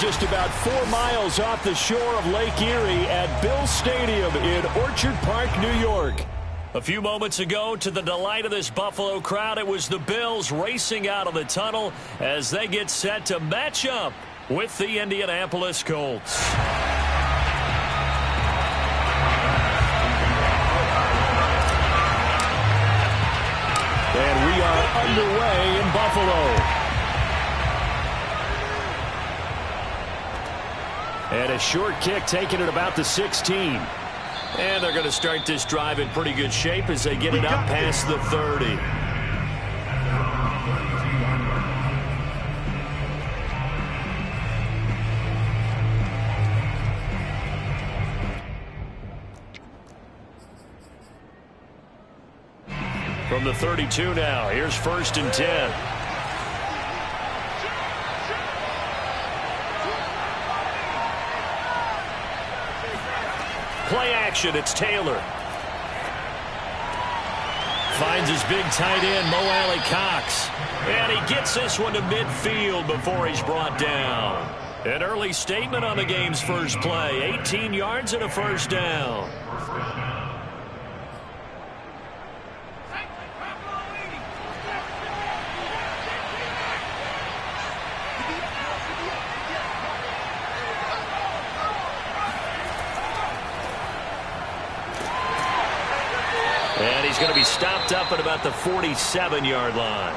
just about 4 miles off the shore of Lake Erie at Bill Stadium in Orchard Park, New York. A few moments ago, to the delight of this Buffalo crowd, it was the Bills racing out of the tunnel as they get set to match up with the Indianapolis Colts. And we are underway in Buffalo. And a short kick taken at about the 16. And they're going to start this drive in pretty good shape as they get it up past the 30. From the 32 now, here's 1st and 10. Play action, it's Taylor. Finds his big tight end, Mo Alley-Cox. And he gets this one to midfield before he's brought down. An early statement on the game's first play. 18 yards and a first down. And he's going to be stopped up at about the 47-yard line.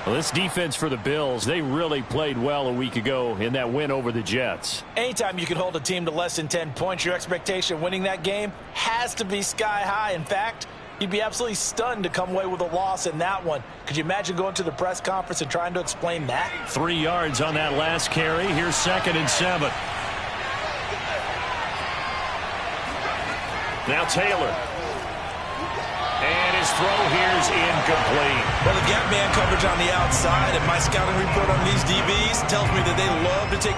Well, this defense for the Bills, they really played well a week ago in that win over the Jets. Anytime you can hold a team to less than 10 points, your expectation winning that game has to be sky high. In fact, you'd be absolutely stunned to come away with a loss in that one. Could you imagine going to the press conference and trying to explain that? 3 yards on that last carry. Here's 2nd and 7. Now Taylor. And his throw here is incomplete. Well, the gap man coverage on the outside, and my scouting report on these DBs tells me that they love to take...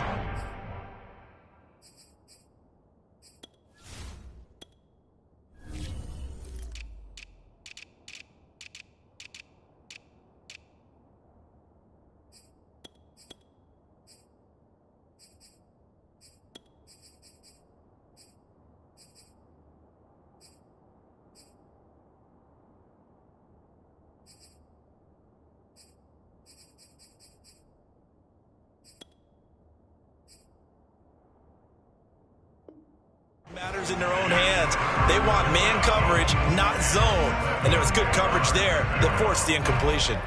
matters in their own hands. They want man coverage, not zone. And there was good coverage there that forced the incompletion.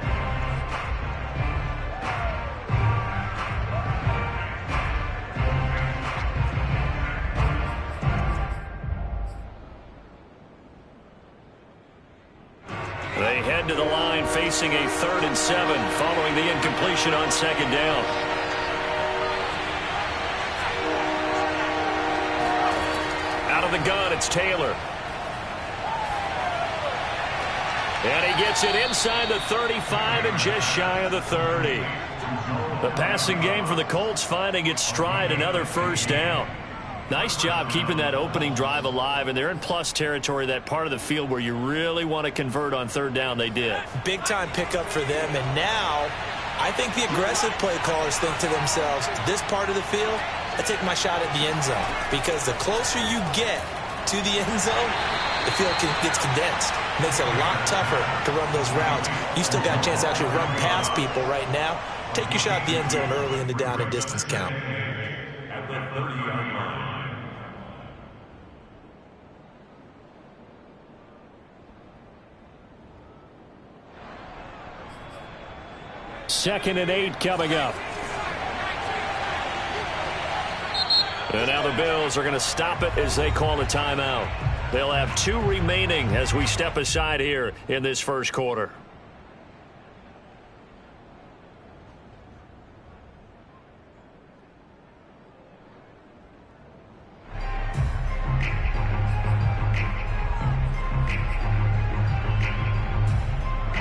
They head to the line facing a 3rd and 7 following the incompletion on 2nd down. The gun, it's Taylor. And he gets it inside the 35 and just shy of the 30. The passing game for the Colts finding its stride, another first down. Nice job keeping that opening drive alive, and they're in plus territory, that part of the field where you really want to convert on 3rd down. They did. Big time pickup for them, and now I think the aggressive play callers think to themselves, this part of the field, I take my shot at the end zone, because the closer you get to the end zone, the field gets condensed. Makes it a lot tougher to run those routes. You still got a chance to actually run past people right now. Take your shot at the end zone early in the down and distance count. At the 30-yard line. 2nd and 8 coming up. And now the Bills are going to stop it as they call a timeout. They'll have 2 remaining as we step aside here in this first quarter.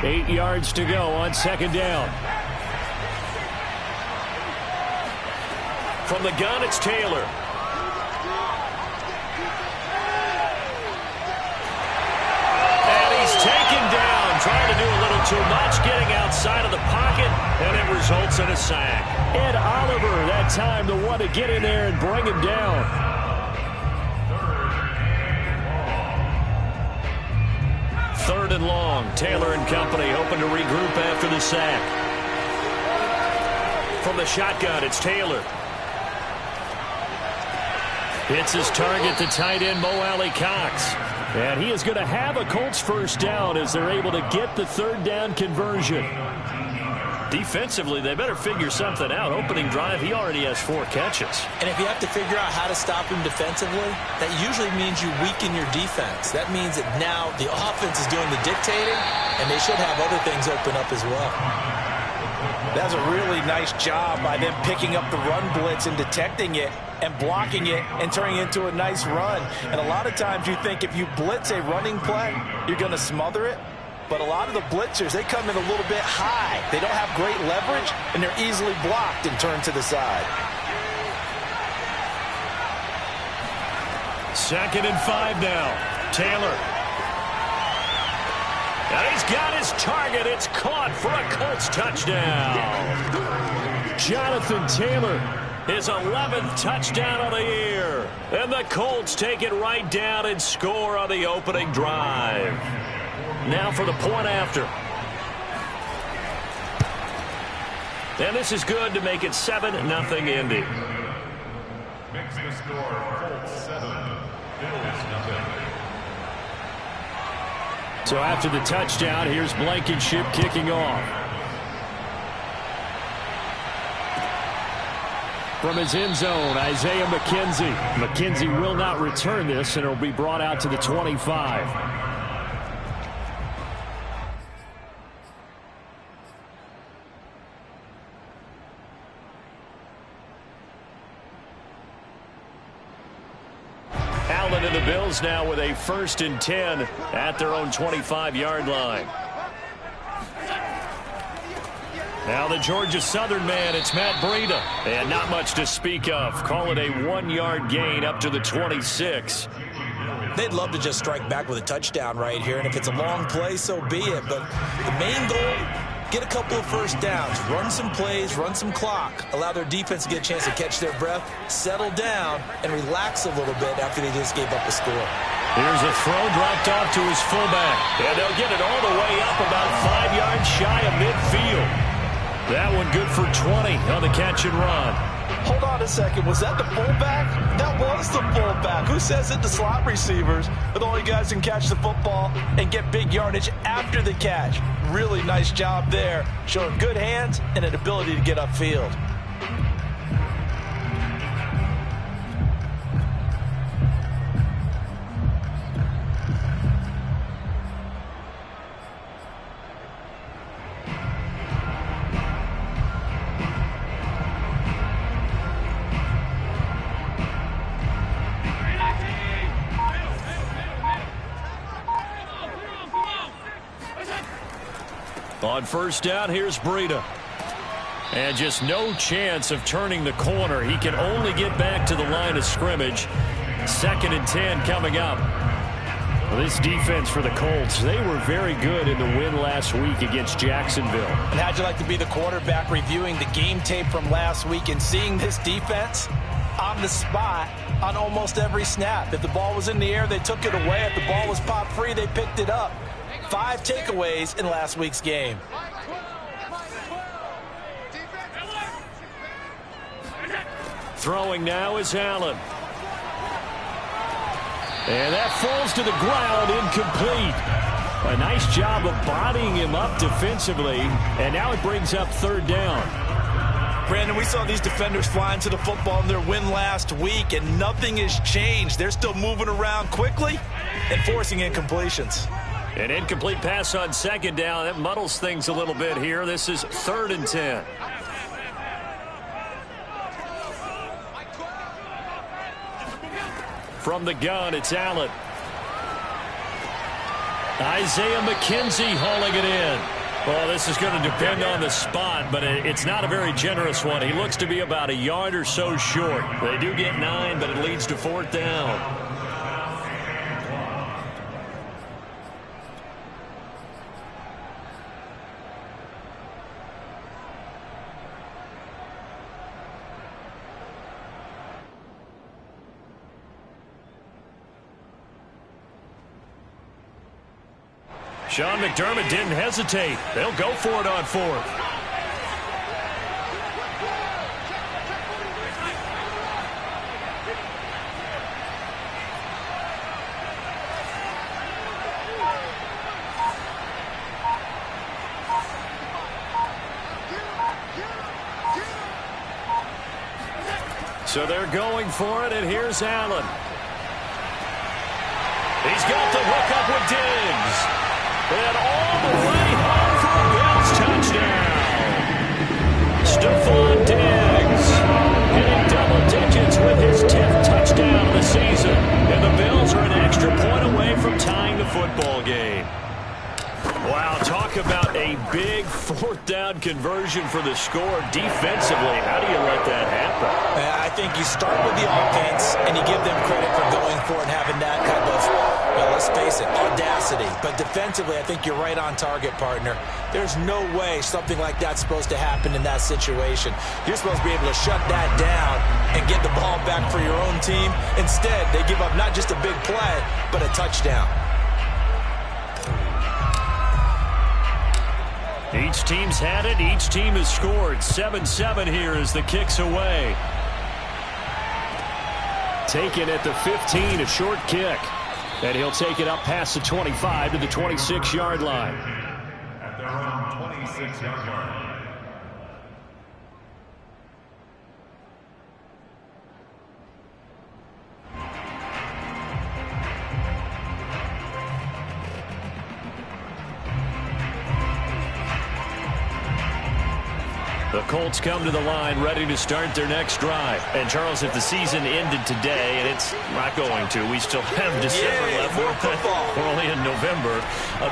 Eight yards to go on 2nd down. From the gun, it's Taylor. And he's taken down, trying to do a little Too much getting outside of the pocket, and it results in a sack. Ed Oliver, that time, the one to get in there and bring him down. Third and long. Taylor and company hoping to regroup after the sack. From the shotgun, it's Taylor. It's his target, the tight end, Mo Alley-Cox. And he is going to have a Colts first down as they're able to get the third down conversion. Defensively, they better figure something out. Opening drive, he already has 4 catches. And if you have to figure out how to stop him defensively, that usually means you weaken your defense. That means that now the offense is doing the dictating, and they should have other things open up as well. That's a really nice job by them picking up the run blitz and detecting it and blocking it and turning it into a nice run. And a lot of times you think if you blitz a running play, you're going to smother it. But a lot of the blitzers, they come in a little bit high. They don't have great leverage, and they're easily blocked and turned to the side. 2nd and 5 now. Taylor. And he's got his target. It's caught for a Colts touchdown. Jonathan Taylor. His 11th touchdown of the year. And the Colts take it right down and score on the opening drive. Now for the point after. And this is good to make it 7-0 Indy. Makes the score Colts 7, Bills 0. So after the touchdown, here's Blankenship kicking off. From his end zone, Isaiah McKenzie. McKenzie will not return this, and it will be brought out to the 25. Allen and the Bills now with a 1st and 10 at their own 25-yard line. Now the Georgia Southern man, it's Matt Breida. And not much to speak of. Call it a 1-yard gain up to the 26. They'd love to just strike back with a touchdown right here, and if it's a long play, so be it. But the main goal, get a couple of first downs, run some plays, run some clock, allow their defense to get a chance to catch their breath, settle down, and relax a little bit after they just gave up a score. Here's a throw dropped off to his fullback. And they'll get it all the way up about 5 yards shy of midfield. That one good for 20 on the catch and run. Hold on a second. Was that the fullback? That was the fullback. Who says it? The slot receivers are the only guys who can catch the football and get big yardage after the catch. Really nice job there, showing good hands and an ability to get upfield. On first down, here's Breida. And just no chance of turning the corner. He can only get back to the line of scrimmage. 2nd and 10 coming up. Well, this defense for the Colts, they were very good in the win last week against Jacksonville. And how'd you like to be the quarterback reviewing the game tape from last week and seeing this defense on the spot on almost every snap? If the ball was in the air, they took it away. If the ball was popped free, they picked it up. 5 takeaways in last week's game. Throwing now is Allen. And that falls to the ground, incomplete. A nice job of bodying him up defensively, and now it brings up 3rd down. Brandon, we saw these defenders flying to the football in their win last week, and nothing has changed. They're still moving around quickly and forcing incompletions. An incomplete pass on 2nd down. That muddles things a little bit here. This is 3rd and 10. From the gun, it's Allen. Isaiah McKenzie hauling it in. Well, this is going to depend on the spot, but it's not a very generous one. He looks to be about a yard or so short. They do get 9, but it leads to 4th down. Sean McDermott didn't hesitate. They'll go for it on fourth. So they're going for it, and here's Allen. He's got the hook up with Diggs. And all the way home for a Bills touchdown. Stephon Diggs hitting double digits with his 10th touchdown of the season. And the Bills are an extra point away from tying the football game. Wow, talk about a big fourth down conversion for the score. Defensively, how do you let that happen? I think you start with the offense and you give them credit for going for it and having that kind of, well, let's face it, audacity. But defensively, I think you're right on target, partner. There's no way something like that's supposed to happen in that situation. You're supposed to be able to shut that down and get the ball back for your own team. Instead, they give up not just a big play, but a touchdown. Each team's had it. Each team has scored. 7-7 here as the kick's away. Taken at the 15, a short kick. And he'll take it up past the 25 to the 26-yard line. At their own 26-yard line. The Colts come to the line ready to start their next drive. And, Charles, if the season ended today, and it's not going to, we still have December left. More football. We're only in November.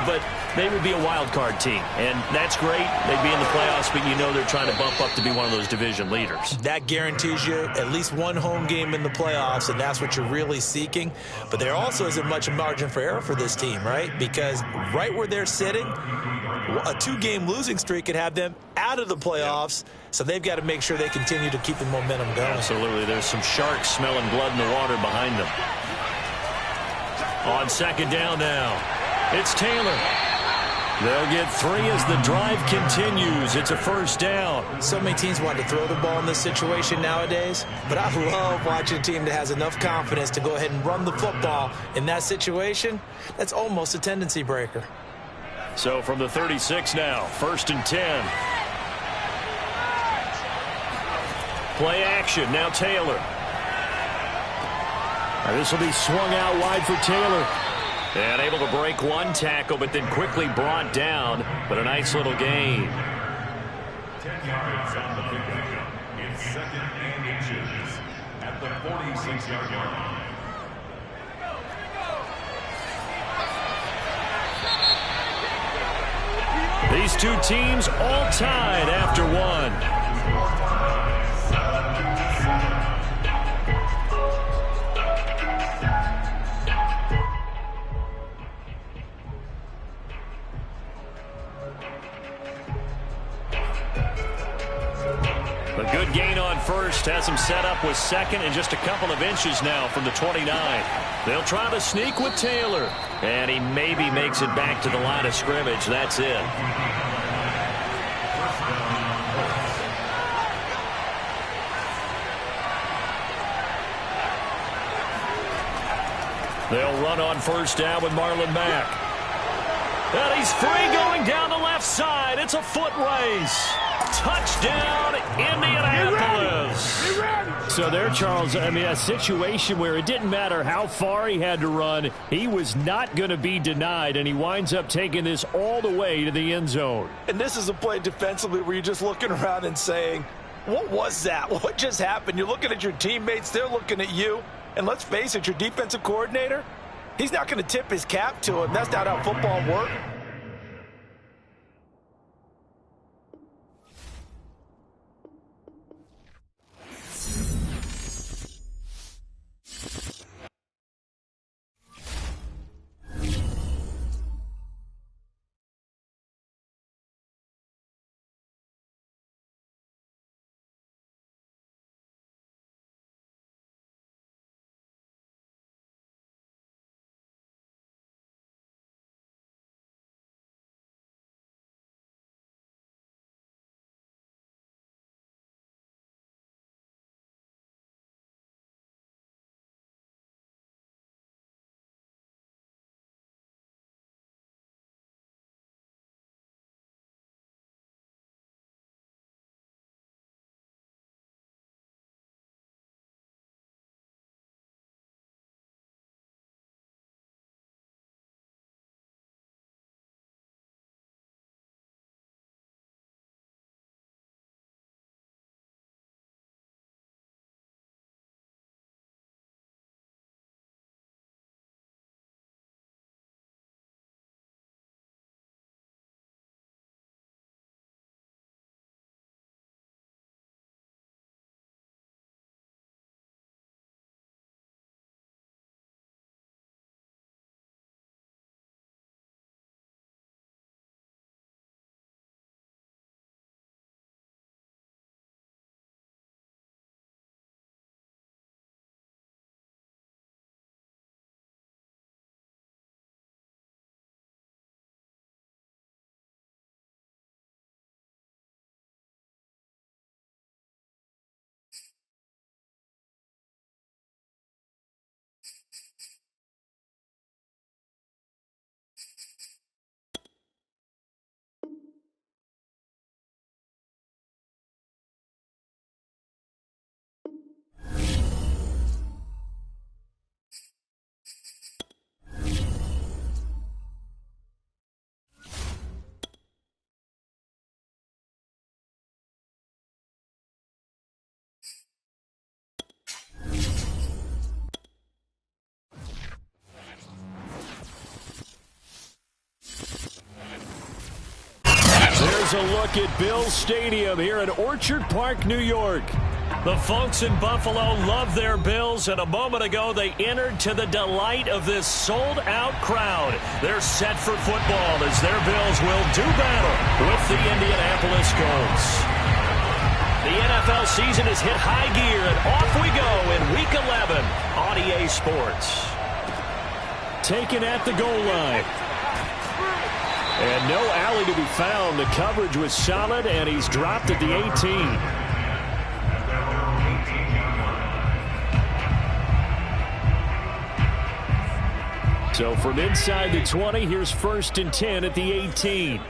But they would be a wild card team. And that's great. They'd be in the playoffs, but you know they're trying to bump up to be one of those division leaders. That guarantees you at least one home game in the playoffs, and that's what you're really seeking. But there also isn't much margin for error for this team, right? Because right where they're sitting, a two-game losing streak could have them out of the playoffs, so they've got to make sure they continue to keep the momentum going. Absolutely. There's some sharks smelling blood in the water behind them. On second down now, it's Taylor. They'll get 3 as the drive continues. It's a first down. So many teams want to throw the ball in this situation nowadays, but I love watching a team that has enough confidence to go ahead and run the football in that situation. That's almost a tendency breaker. So from the 36 now, 1st and 10. Play action, now Taylor. This will be swung out wide for Taylor. And able to break one tackle, but then quickly brought down. But a nice little gain. 10 yards on the pickup. It's 2nd and inches at the 46-yard line. These two teams all tied after one. A good gain on first has him set up with second and just a couple of inches now from the 29. They'll try to sneak with Taylor. And he maybe makes it back to the line of scrimmage. That's it. They'll run on first down with Marlon Mack. And he's free going down the left side. It's a foot race. Touchdown, Indianapolis. So there, Charles, I mean, a situation where it didn't matter how far he had to run. He was not going to be denied, and he winds up taking this all the way to the end zone. And this is a play defensively where you're just looking around and saying, what was that? What just happened? You're looking at your teammates. They're looking at you. And let's face it, your defensive coordinator, he's not going to tip his cap to him. That's not how football works. here's a look at Bills Stadium here in Orchard Park, New York. The folks in Buffalo love their Bills, and a moment ago they entered to the delight of this sold-out crowd. They're set for football as their Bills will do battle with the Indianapolis Colts. The NFL season has hit high gear, and off we go in Week 11 on EA Sports. Taken at the goal line. And no alley to be found. The coverage was solid, and he's dropped at the 18. So from inside the 20, here's 1st and 10 at the 18.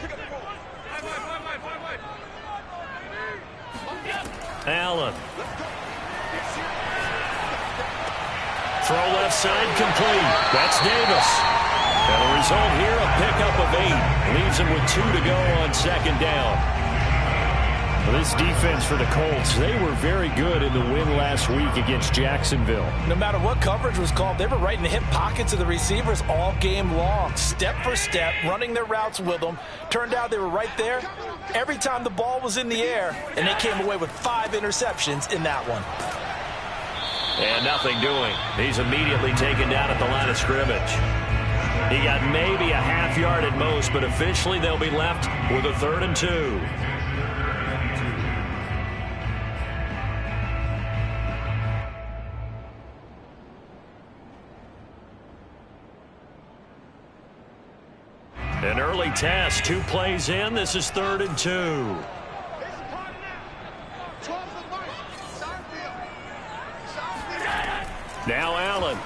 Allen. Throw left side complete. That's Davis. And the result here, a pickup of 8. Leaves him with 2 to go on 2nd down. Well, this defense for the Colts, they were very good in the win last week against Jacksonville. No matter what coverage was called, they were right in the hip pockets of the receivers all game long. Step for step, running their routes with them. Turned out they were right there every time the ball was in the air, and they came away with 5 interceptions in that one. And nothing doing. He's immediately taken down at the line of scrimmage. He got maybe a half yard at most, but officially they'll be left with a 3rd and 2. An early test, 2 plays in. This is 3rd and 2. Now Allen.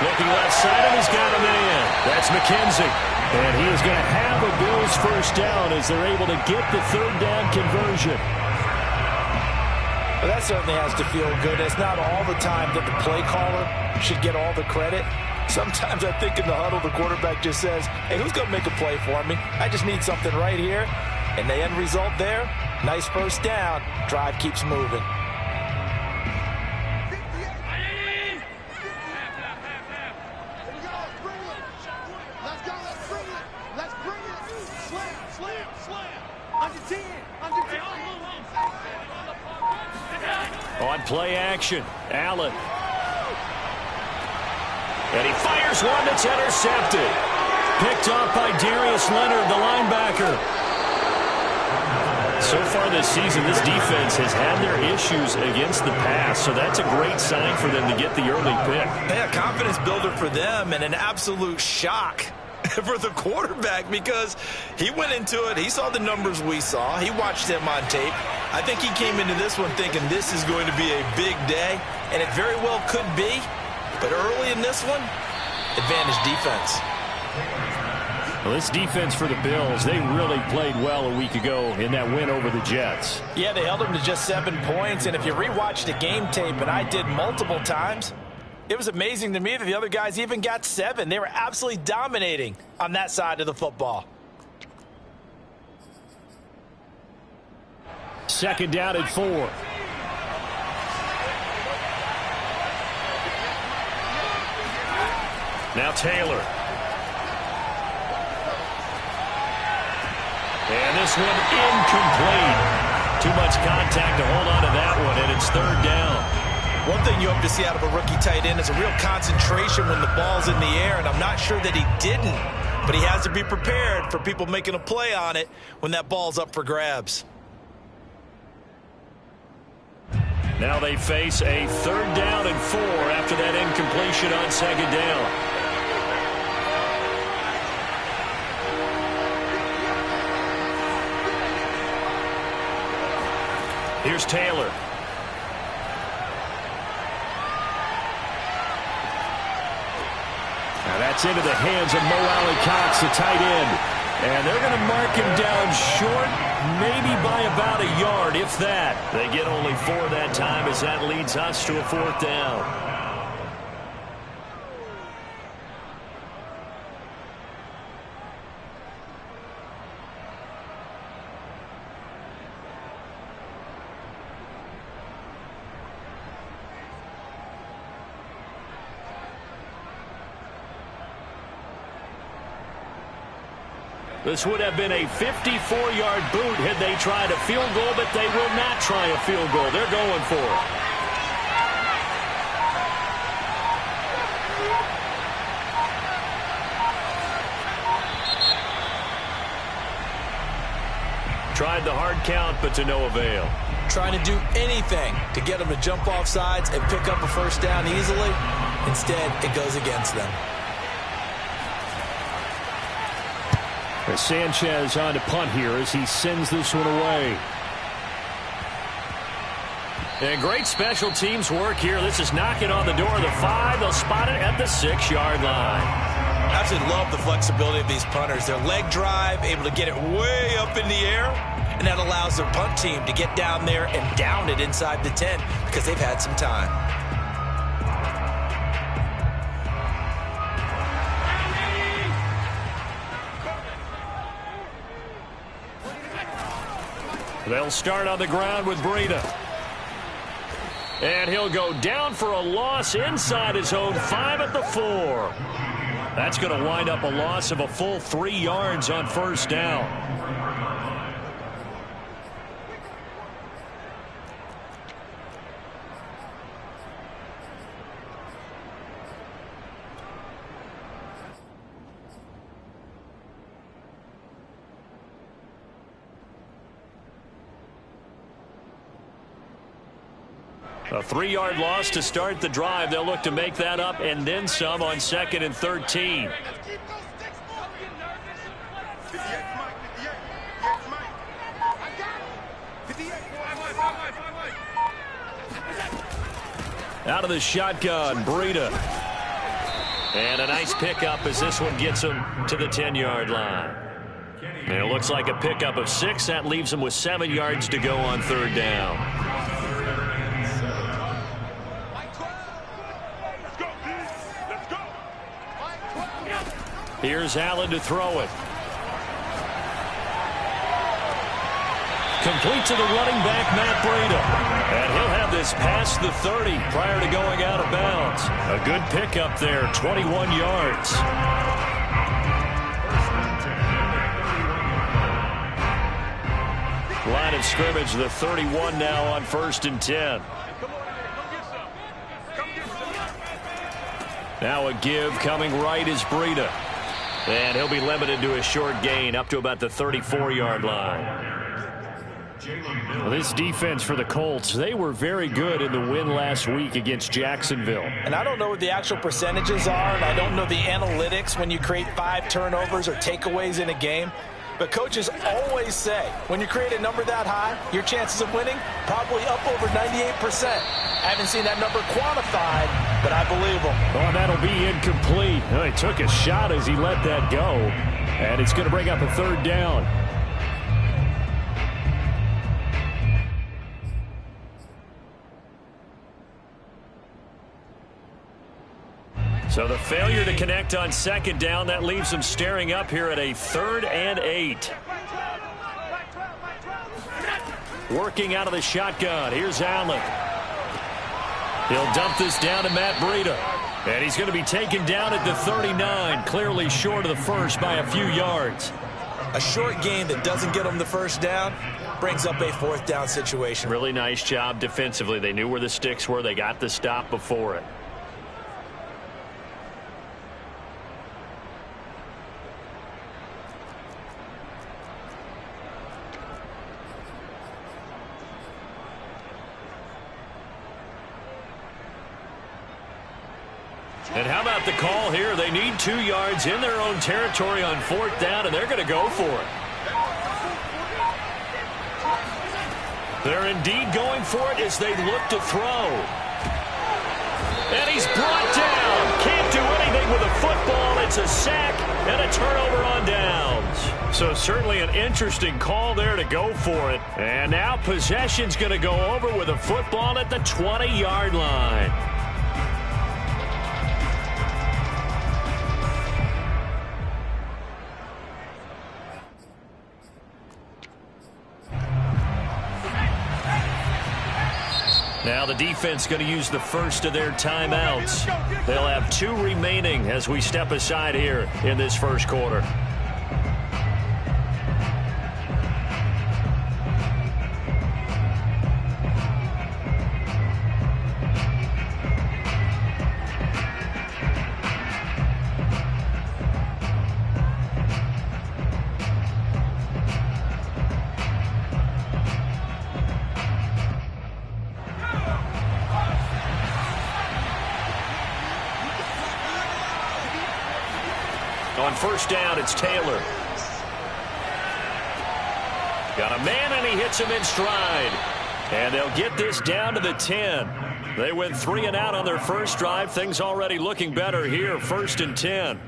Looking left side, and he's got him in. That's McKenzie. And he is going to have a Bills 1st down as they're able to get the 3rd down conversion. Well, that certainly has to feel good. It's not all the time that the play caller should get all the credit. Sometimes I think in the huddle, the quarterback just says, hey, who's going to make a play for me? I just need something right here. And the end result there, nice 1st down. Drive keeps moving. On play action, Allen. And he fires one that's intercepted. Picked off by Darius Leonard, the linebacker. So far this season, this defense has had their issues against the pass, so that's a great sign for them to get the early pick. Yeah, confidence builder for them and an absolute shock for the quarterback because he went into it. He saw the numbers we saw. He watched them on tape. I think he came into this one thinking this is going to be a big day, and it very well could be. But early in this one, advantage defense. Well, this defense for the Bills, they really played well a week ago in that win over the Jets. Yeah, they held them to just 7 points, and if you rewatch the game tape, and I did multiple times, it was amazing to me that the other guys even got 7. They were absolutely dominating on that side of the football. 2nd down and 4. Now Taylor. And this one incomplete. Too much contact to hold on to that one, and it's 3rd down. One thing you hope to see out of a rookie tight end is a real concentration when the ball's in the air, and I'm not sure that he didn't, but he has to be prepared for people making a play on it when that ball's up for grabs. Now they face a 3rd down and 4 after that incompletion on 2nd down. Here's Taylor. Now that's into the hands of Mo Alley-Cox, the tight end. And they're going to mark him down short, maybe by about a yard, if that. They get only 4 that time as that leads us to a 4th down. This would have been a 54-yard boot had they tried a field goal, but they will not try a field goal. They're going for it. Tried the hard count, but to no avail. Trying to do anything to get them to jump off sides and pick up a first down easily. Instead, it goes against them. Sanchez on to punt here as he sends this one away. And great special teams work here. This is knocking on the door of the 5. They'll spot it at the 6-yard line. I absolutely love the flexibility of these punters. Their leg drive, able to get it way up in the air, and that allows their punt team to get down there and down it inside the 10 because they've had some time. They'll start on the ground with Breida. And he'll go down for a loss inside his own 5 at the 4. That's going to wind up a loss of a full 3 yards on first down. A 3-yard loss to start the drive. They'll look to make that up and then some on 2nd and 13. Out of the shotgun, Breida. And a nice pickup as this one gets him to the 10-yard line. And it looks like a pickup of 6. That leaves him with 7 yards to go on 3rd down. Here's Allen to throw it. Complete to the running back, Matt Breida. And he'll have this past the 30 prior to going out of bounds. A good pickup there, 21 yards. Line of scrimmage, the 31 now on 1st and 10. Now a give coming right is Breida. And he'll be limited to a short gain up to about the 34-yard line. Well, this defense for the Colts, they were very good in the win last week against Jacksonville. And I don't know what the actual percentages are, and I don't know the analytics when you create 5 turnovers or takeaways in a game. But coaches always say, when you create a number that high, your chances of winning probably up over 98%. I haven't seen that number quantified, but I believe them. Oh, that'll be incomplete. Well, he took a shot as he let that go. And it's going to bring up a 3rd down. So the failure to connect on 2nd down, that leaves him staring up here at a 3rd and 8. Working out of the shotgun. Here's Allen. He'll dump this down to Matt Breida. And he's going to be taken down at the 39, clearly short of the first by a few yards. A short gain that doesn't get him the first down brings up a 4th down situation. Really nice job defensively. They knew where the sticks were. They got the stop before it. And how about the call here? They need 2 yards in their own territory on 4th down, and they're going to go for it. They're indeed going for it as they look to throw. And he's brought down. Can't do anything with a football. It's a sack and a turnover on downs. So certainly an interesting call there to go for it. And now possession's going to go over with a football at the 20-yard line. Now the defense going to use the first of their timeouts. They'll have 2 remaining as we step aside here in this first quarter. On first down, it's Taylor. Got a man, and he hits him in stride. And they'll get this down to the 10. They went 3 and out on their first drive. Things already looking better here, 1st and 10.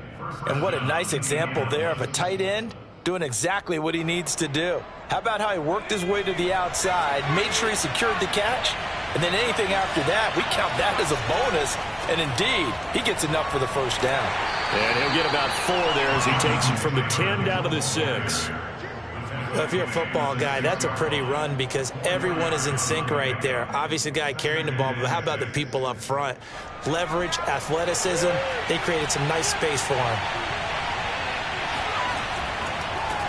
And what a nice example there of a tight end doing exactly what he needs to do. How about how he worked his way to the outside, made sure he secured the catch, and then anything after that, we count that as a bonus. And indeed, he gets enough for the first down. And he'll get about 4 there as he takes it from the 10 down to the 6. Well, if you're a football guy, that's a pretty run because everyone is in sync right there. Obviously, the guy carrying the ball, but how about the people up front? Leverage, athleticism, they created some nice space for him.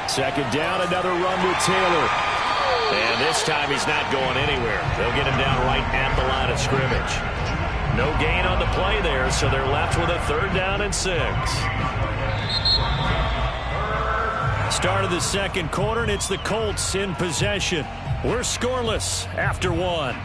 Second down, another run with Taylor. And this time he's not going anywhere. They'll get him down right at the line of scrimmage. No gain on the play there, so they're left with a 3rd down and 6. Start of the second quarter, and it's the Colts in possession. We're scoreless after 1.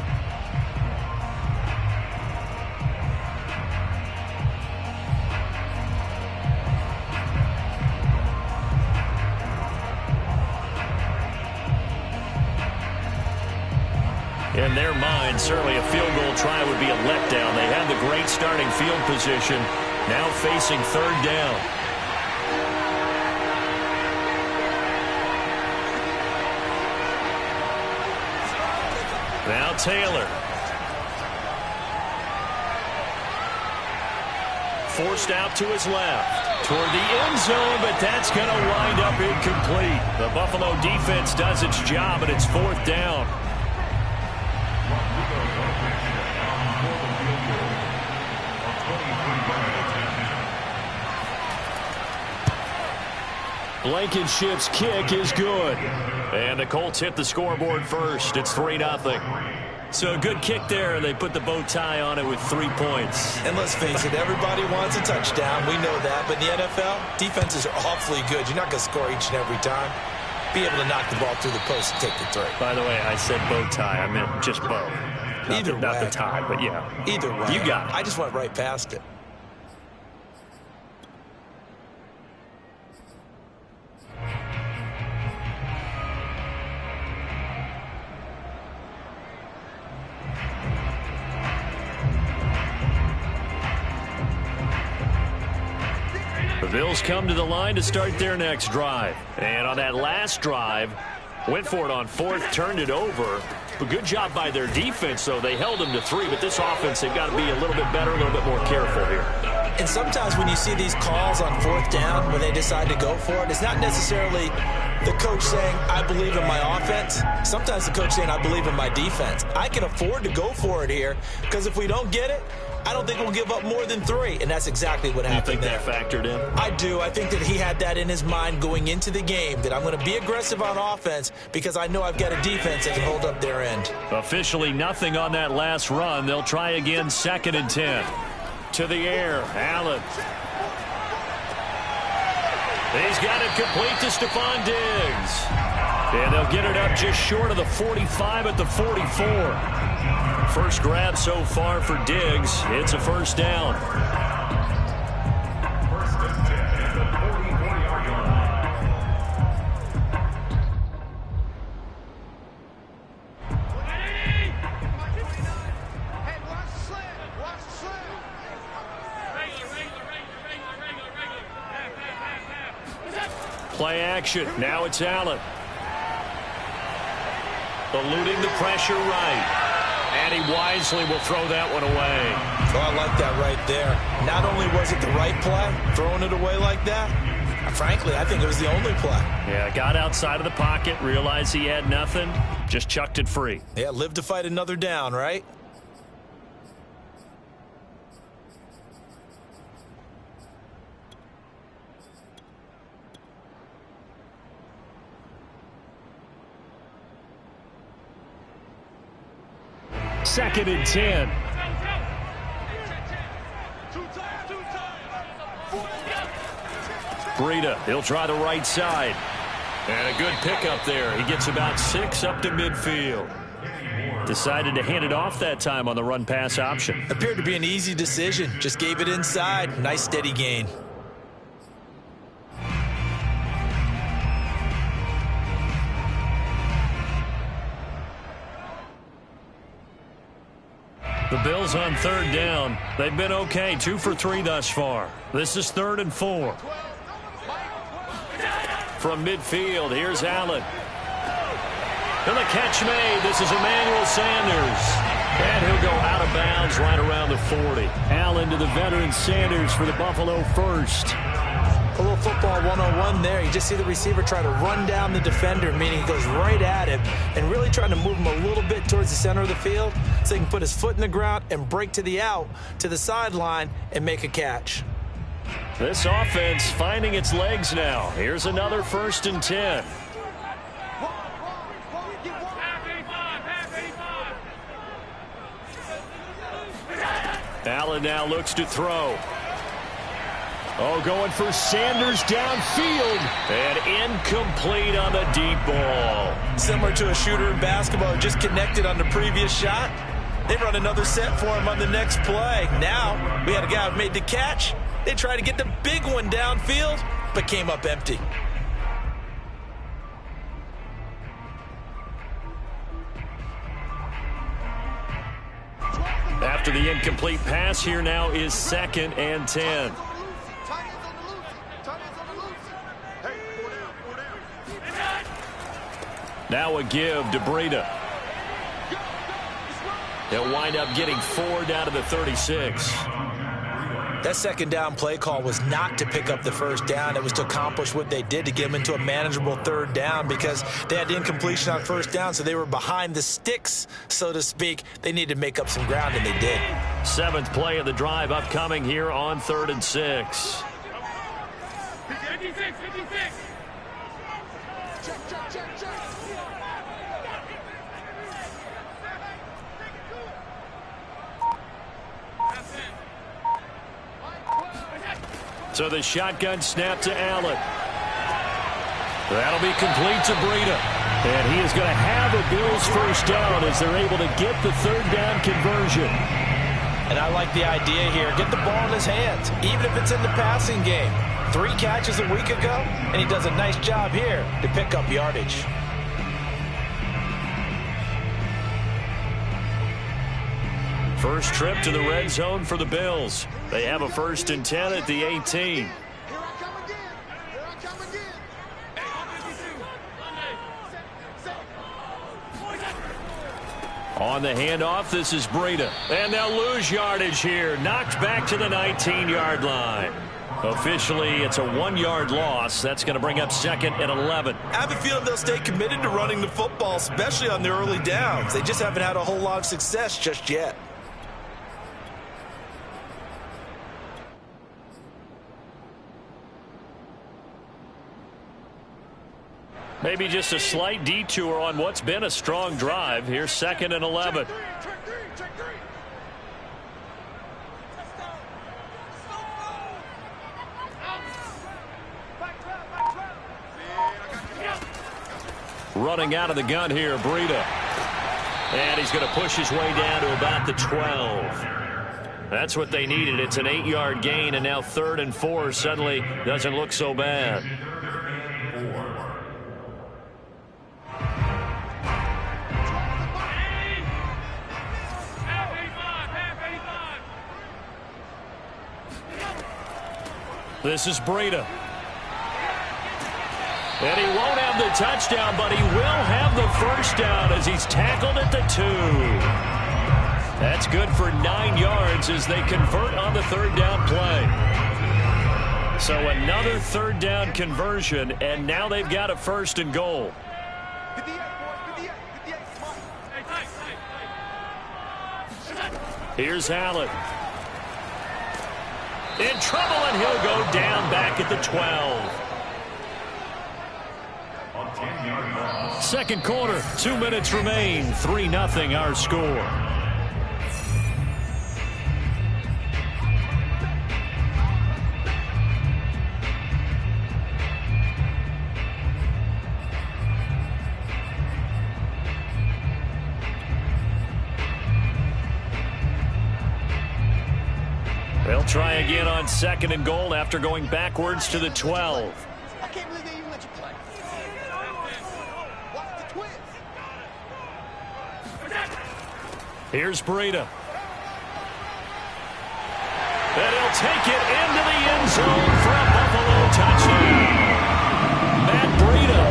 In their mind, certainly a field goal try would be a letdown. They had the great starting field position, now facing 3rd down. Now Taylor. Forced out to his left. Toward the end zone, but that's going to wind up incomplete. The Buffalo defense does its job, and it's 4th down. Blankenship's kick is good. And the Colts hit the scoreboard first. It's 3-0. So a good kick there. They put the bow tie on it with 3 points. And let's face it, everybody wants a touchdown. We know that. But in the NFL, defenses are awfully good. You're not going to score each and every time. Be able to knock the ball through the post and take the 3. By the way, I said bow tie. I meant just bow. Not the tie, but yeah. Either way. You got it. I just went right past it. The Bills come to the line to start their next drive. And on that last drive, went for it on 4th, turned it over. But good job by their defense, though. They held them to 3, but this offense, they've got to be a little bit better, a little bit more careful here. And sometimes when you see these calls on 4th down, when they decide to go for it, it's not necessarily the coach saying, I believe in my offense. Sometimes the coach saying, I believe in my defense. I can afford to go for it here because if we don't get it, I don't think we'll give up more than 3, and that's exactly what happened there. You think that factored in? I do. I think that he had that in his mind going into the game, that I'm going to be aggressive on offense because I know I've got a defense that can hold up their end. Officially nothing on that last run. They'll try again, 2nd and 10. To the air, Allen. He's got it complete to Stephon Diggs. And they'll get it up just short of the 45 at the 44. First grab so far for Diggs. It's a 1st down. 1st and 10 at the 44-yard line. Play action. Now it's Allen. Eluding the pressure right. And he wisely will throw that one away. Oh, I like that right there. Not only was it the right play, throwing it away like that, frankly, I think it was the only play. Yeah, got outside of the pocket, realized he had nothing, just chucked it free. Yeah, live to fight another down, right? Second and 10. Breida, he'll try the right side. And a good pickup there. He gets about 6 up to midfield. Decided to hand it off that time on the run-pass option. Appeared to be an easy decision. Just gave it inside. Nice steady gain. The Bills on third down. They've been okay, 2 for 3 thus far. This is 3rd and 4. From midfield, here's Allen. And the catch made. This is Emmanuel Sanders. And he'll go out of bounds right around the 40. Allen to the veteran Sanders for the Buffalo first. A little football 101 there. You just see the receiver try to run down the defender, meaning he goes right at him and really trying to move him a little bit towards the center of the field so he can put his foot in the ground and break to the out, to the sideline, and make a catch. This offense finding its legs now. Here's another 1st and 10. Allen now looks to throw. Oh, going for Sanders downfield. And incomplete on the deep ball. Similar to a shooter in basketball who just connected on the previous shot. They run another set for him on the next play. Now, we had a guy who made the catch. They tried to get the big one downfield, but came up empty. After the incomplete pass, here now is 2nd and 10. Now a give to Breida. He'll wind up getting 4 down to the 36. That second down play call was not to pick up the first down. It was to accomplish what they did to get them into a manageable 3rd down because they had incompletion on 1st down, so they were behind the sticks, so to speak. They needed to make up some ground, and they did. 7th play of the drive upcoming here on 3rd and 6. So the shotgun snap to Allen. That'll be complete to Breida. And he is going to have a Bills first down as they're able to get the 3rd down conversion. And I like the idea here. Get the ball in his hands, even if it's in the passing game. 3 catches a week ago, and he does a nice job here to pick up yardage. First trip to the red zone for the Bills. They have a 1st and 10 at the 18. On the handoff, this is Breida. And they'll lose yardage here. Knocked back to the 19-yard line. Officially, it's a 1-yard loss. That's going to bring up 2nd and 11. I have a feeling they'll stay committed to running the football, especially on the early downs. They just haven't had a whole lot of success just yet. Maybe just a slight detour on what's been a strong drive. Here's 2nd and 11. Running out of the gun here, Breida. And he's going to push his way down to about the 12. That's what they needed. It's an 8-yard gain, and now 3rd and 4 suddenly doesn't look so bad. This is Breida. And he won't have the touchdown, but he will have the first down as he's tackled at the 2. That's good for 9 yards as they convert on the 3rd down play. So another 3rd down conversion, and now they've got a 1st and goal. Here's Allen. In trouble, and he'll go down back at the 12. Second quarter, 2 minutes remain. 3-0 our score. They'll try again on 2nd and goal after going backwards to the 12. I can't believe they even let you play. Watch the twist. Here's Breida. will take it into the end zone for a Buffalo touchdown. Matt Breida,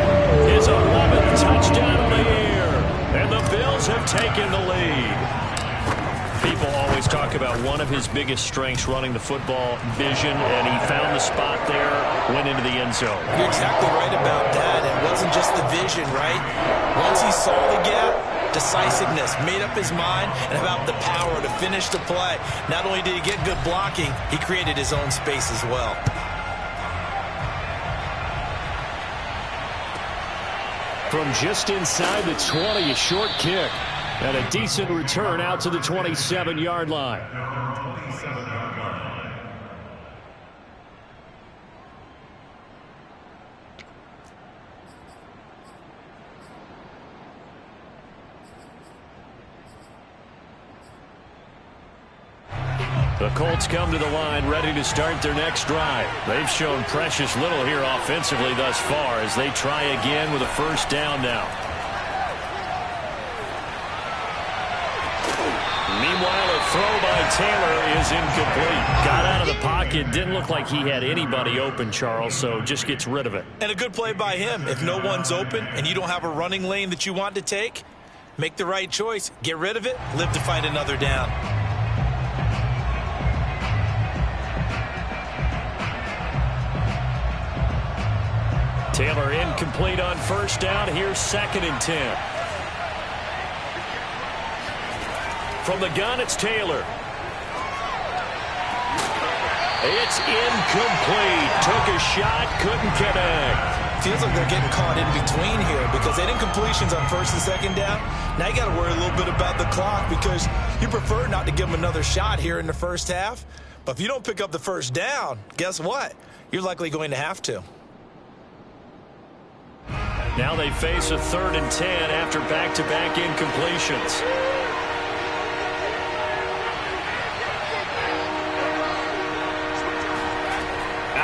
his 11th touchdown of the year. And the Bills have taken the lead. People always talk about one of his biggest strengths running the football, vision, and he found the spot there, went into the end zone. You're exactly right about that. It wasn't just the vision, right? Once he saw the gap, decisiveness, made up his mind, and about the power to finish the play. Not only did he get good blocking, he created his own space as well. From just inside the 20, a short kick. And a decent return out to the 27-yard line. The Colts come to the line ready to start their next drive. They've shown precious little here offensively thus far as they try again with a first down now. Meanwhile, a throw by Taylor is incomplete. Got out of the pocket. Didn't look like he had anybody open, Charles, so just gets rid of it. And a good play by him. If no one's open and you don't have a running lane that you want to take, make the right choice. Get rid of it. Live to find another down. Taylor incomplete on first down. Here's 2nd and 10. From the gun, it's Taylor. It's incomplete. Took a shot, couldn't connect. Feels like they're getting caught in between here because they didn't incompletions on first and second down. Now you got to worry a little bit about the clock because you prefer not to give them another shot here in the first half. But if you don't pick up the first down, guess what? You're likely going to have to. Now they face a 3rd and 10 after back-to-back incompletions.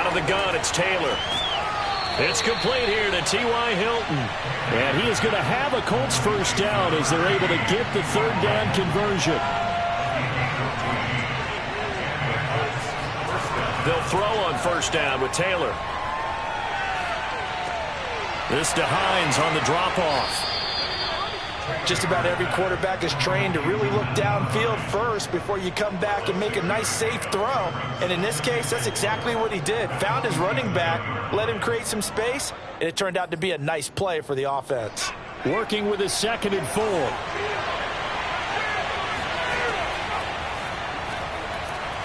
The gun, it's Taylor. It's complete here to T.Y. Hilton. And he is going to have a Colts first down as they're able to get the 3rd down conversion. They'll throw on first down with Taylor. This to Hines on the drop-off. Just about every quarterback is trained to really look downfield first before you come back and make a nice, safe throw. And in this case, that's exactly what he did. Found his running back, let him create some space, and it turned out to be a nice play for the offense. Working with a 2nd and 4.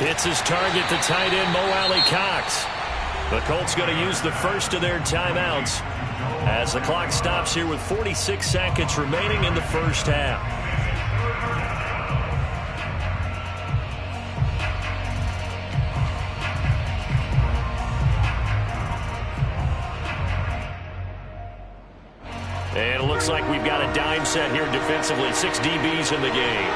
Hits his target, the tight end, Mo Alley-Cox. The Colts going to use the first of their timeouts as the clock stops here with 46 seconds remaining in the first half. And it looks like we've got a dime set here defensively. 6 DBs in the game.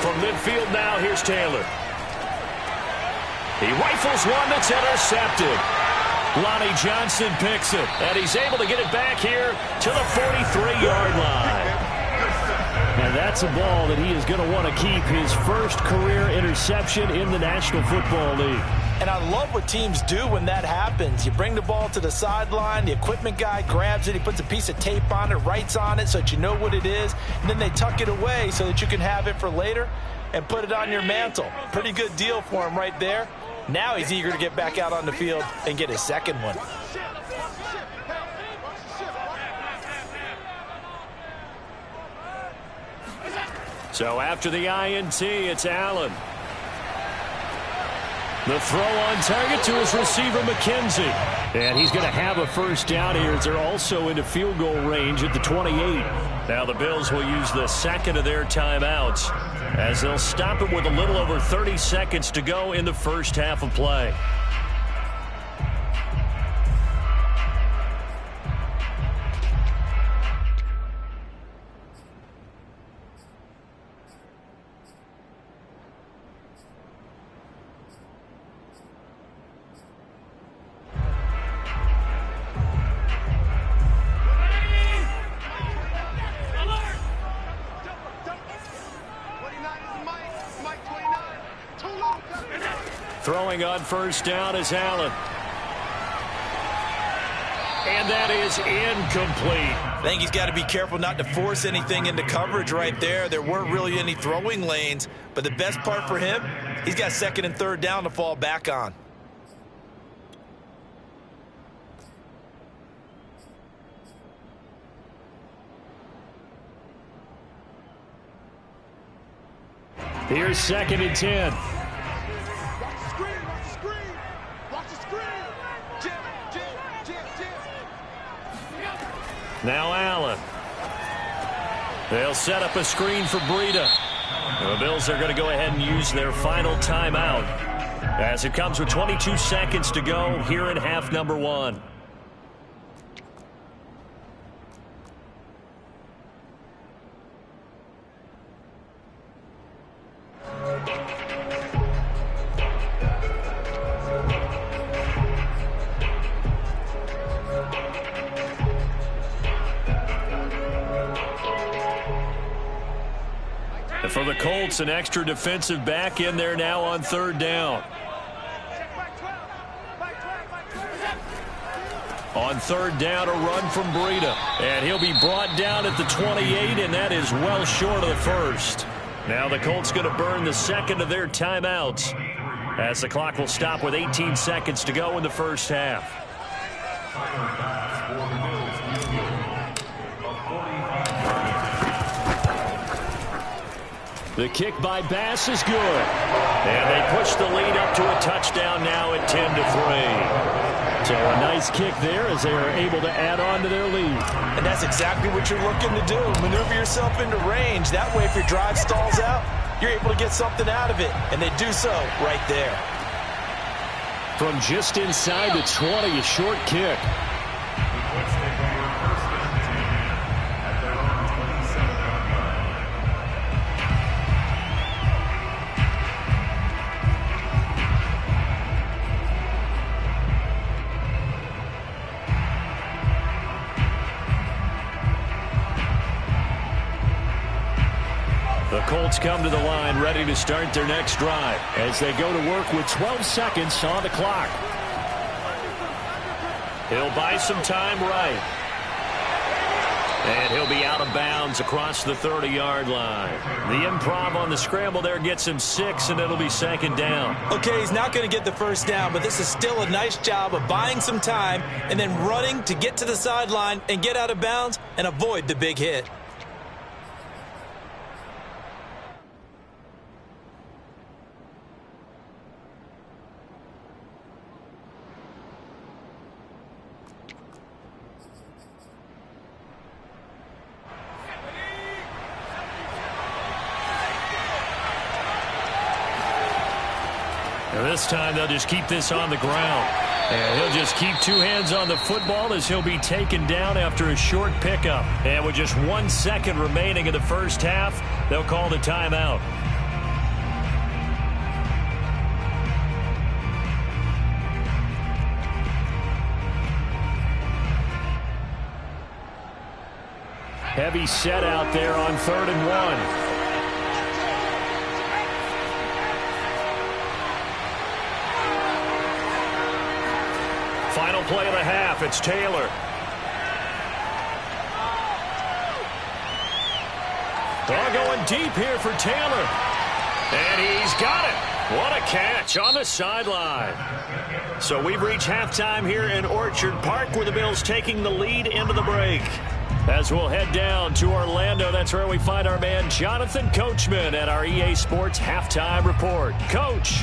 From midfield now, here's Taylor. He rifles one that's intercepted. Lonnie Johnson picks it, and he's able to get it back here to the 43-yard line. And that's a ball that he is going to want to keep, his first career interception in the National Football League. And I love what teams do when that happens. You bring the ball to the sideline, the equipment guy grabs it, he puts a piece of tape on it, writes on it so that you know what it is, and then they tuck it away so that you can have it for later and put it on your mantle. Pretty good deal for him right there. Now he's eager to get back out on the field and get his second one. So after the INT, it's Allen. The throw on target to his receiver, McKenzie. And he's going to have a first down here as they're also into field goal range at the 28. Now the Bills will use the second of their timeouts as they'll stop it with a little over 30 seconds to go in the first half of play. Throwing on first down is Allen. And that is incomplete. I think he's got to be careful not to force anything into coverage right there. There weren't really any throwing lanes, but the best part for him, he's got second and third down to fall back on. Here's second and 10. Now Allen. They'll set up a screen for Breida. The Bills are going to go ahead and use their final timeout as it comes with 22 seconds to go here in half number 1. For the Colts, an extra defensive back in there now on third down. On third down, a run from Breida. And he'll be brought down at the 28, and that is well short of the first. Now the Colts going to burn the second of their timeouts as the clock will stop with 18 seconds to go in the first half. The kick by Bass is good. And they push the lead up to a touchdown now at 10-3. So a nice kick there as they are able to add on to their lead. And that's exactly what you're looking to do. Maneuver yourself into range. That way, if your drive stalls out, you're able to get something out of it. And they do so right there. From just inside the 20, a short kick. The Colts come to the line ready to start their next drive as they go to work with 12 seconds on the clock. He'll buy some time right. And he'll be out of bounds across the 30-yard line. The improv on the scramble there gets him 6, and it'll be second down. Okay, he's not going to get the first down, but this is still a nice job of buying some time and then running to get to the sideline and get out of bounds and avoid the big hit. And this time they'll just keep this on the ground. And he'll just keep two hands on the football as he'll be taken down after a short pickup. And with just 1 second remaining in the first half, they'll call the timeout. Heavy set out there on 3rd and 1. Final play of the half, it's Taylor. Going deep here for Taylor. And he's got it. What a catch on the sideline. So we've reached halftime here in Orchard Park with the Bills taking the lead into the break. As we'll head down to Orlando, that's where we find our man Jonathan Coachman at our EA Sports Halftime Report. Coach.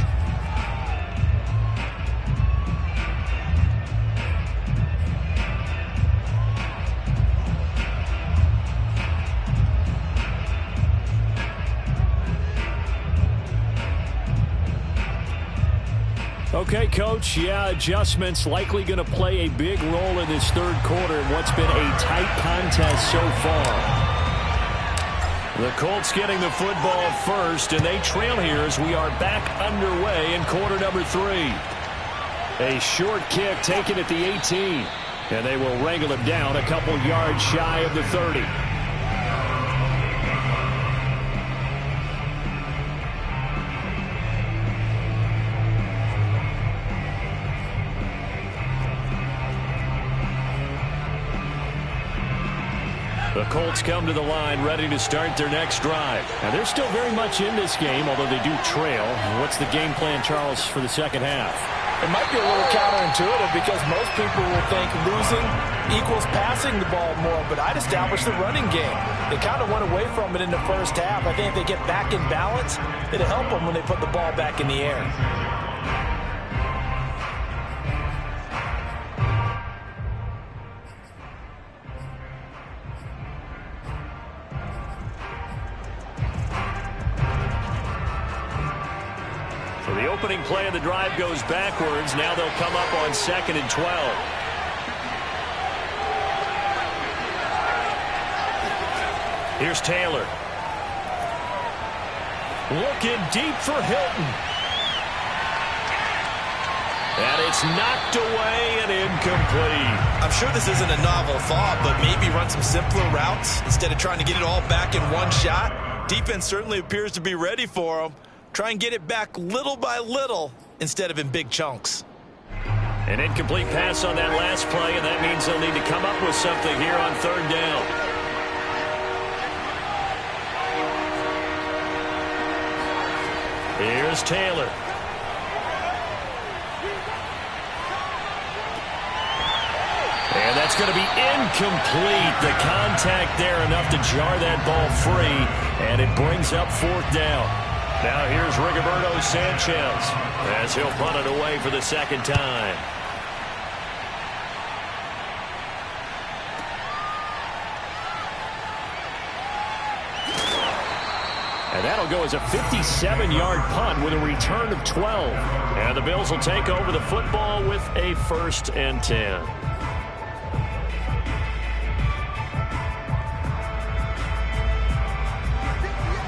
Okay, Coach, yeah, adjustments likely going to play a big role in this third quarter in what's been a tight contest so far. The Colts getting the football first, and they trail here as we are back underway in quarter number 3. A short kick taken at the 18, and they will wrangle him down a couple yards shy of the 30. The Colts come to the line ready to start their next drive. Now, they're still very much in this game, although they do trail. What's the game plan, Charles, for the second half? It might be a little counterintuitive because most people will think losing equals passing the ball more, but I'd establish the running game. They kind of went away from it in the first half. I think if they get back in balance, it'll help them when they put the ball back in the air. So the opening play of the drive goes backwards. Now they'll come up on 2nd and 12. Here's Taylor. Looking deep for Hilton. And it's knocked away and incomplete. I'm sure this isn't a novel thought, but maybe run some simpler routes instead of trying to get it all back in one shot. Defense certainly appears to be ready for them. Try and get it back little by little instead of in big chunks. An incomplete pass on that last play, and that means they'll need to come up with something here on 3rd down. Here's Taylor. And that's going to be incomplete. The contact there enough to jar that ball free, and it brings up 4th down. Now here's Rigoberto Sanchez as he'll punt it away for the 2nd time. And that'll go as a 57-yard punt with a return of 12. And the Bills will take over the football with a 1st and 10.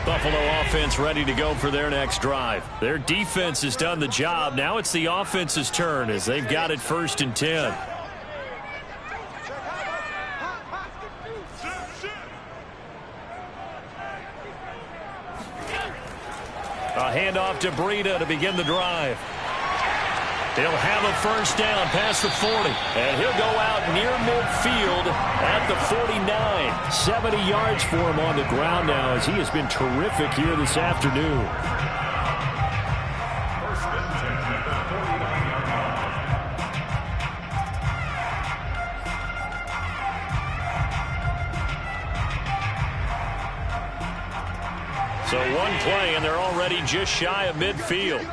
Buffalo offense ready to go for their next drive. Their defense has done the job. Now it's the offense's turn as they've got it 1st and 10. A handoff to Breida to begin the drive. He'll have a 1st down past the 40. And he'll go out near midfield at the 49. 70 yards for him on the ground now as he has been terrific here this afternoon. So one play, and they're already just shy of midfield.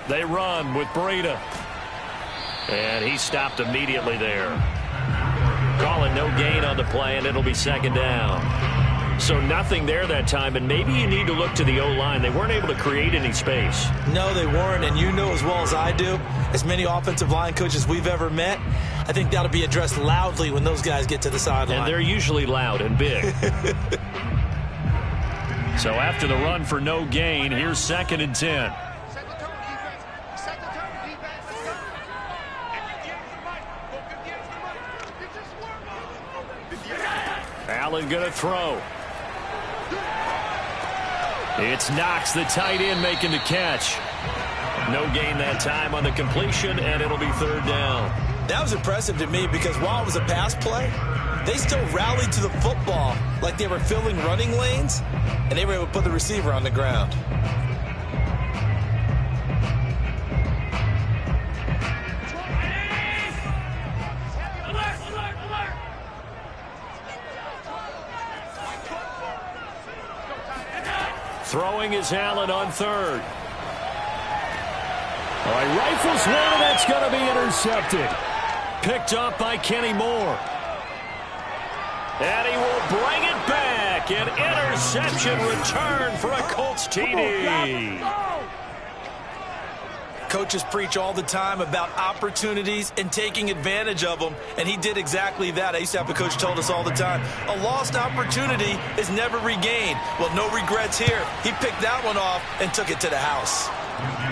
They run with Breida. And he stopped immediately there. Calling no gain on the play, and it'll be 2nd down. So nothing there that time, and maybe you need to look to the O-line. They weren't able to create any space. No, they weren't, and you know as well as I do, as many offensive line coaches we've ever met, I think that'll be addressed loudly when those guys get to the sideline. And they're usually loud and big. So after the run for no gain, here's 2nd and 10. Allen going to throw. It's Knox, the tight end, making the catch. No gain that time on the completion, and it'll be 3rd down. That was impressive to me because while it was a pass play, they still rallied to the football like they were filling running lanes, and they were able to put the receiver on the ground. Throwing is Allen on 3rd. All right, rifles one, that's going to be intercepted. Picked up by Kenny Moore. And he will bring it back. An interception return for a Colts TD. Coaches preach all the time about opportunities and taking advantage of them, and he did exactly that. I used to have a coach told us all the time, a lost opportunity is never regained. Well, no regrets here. He picked that one off and took it to the house.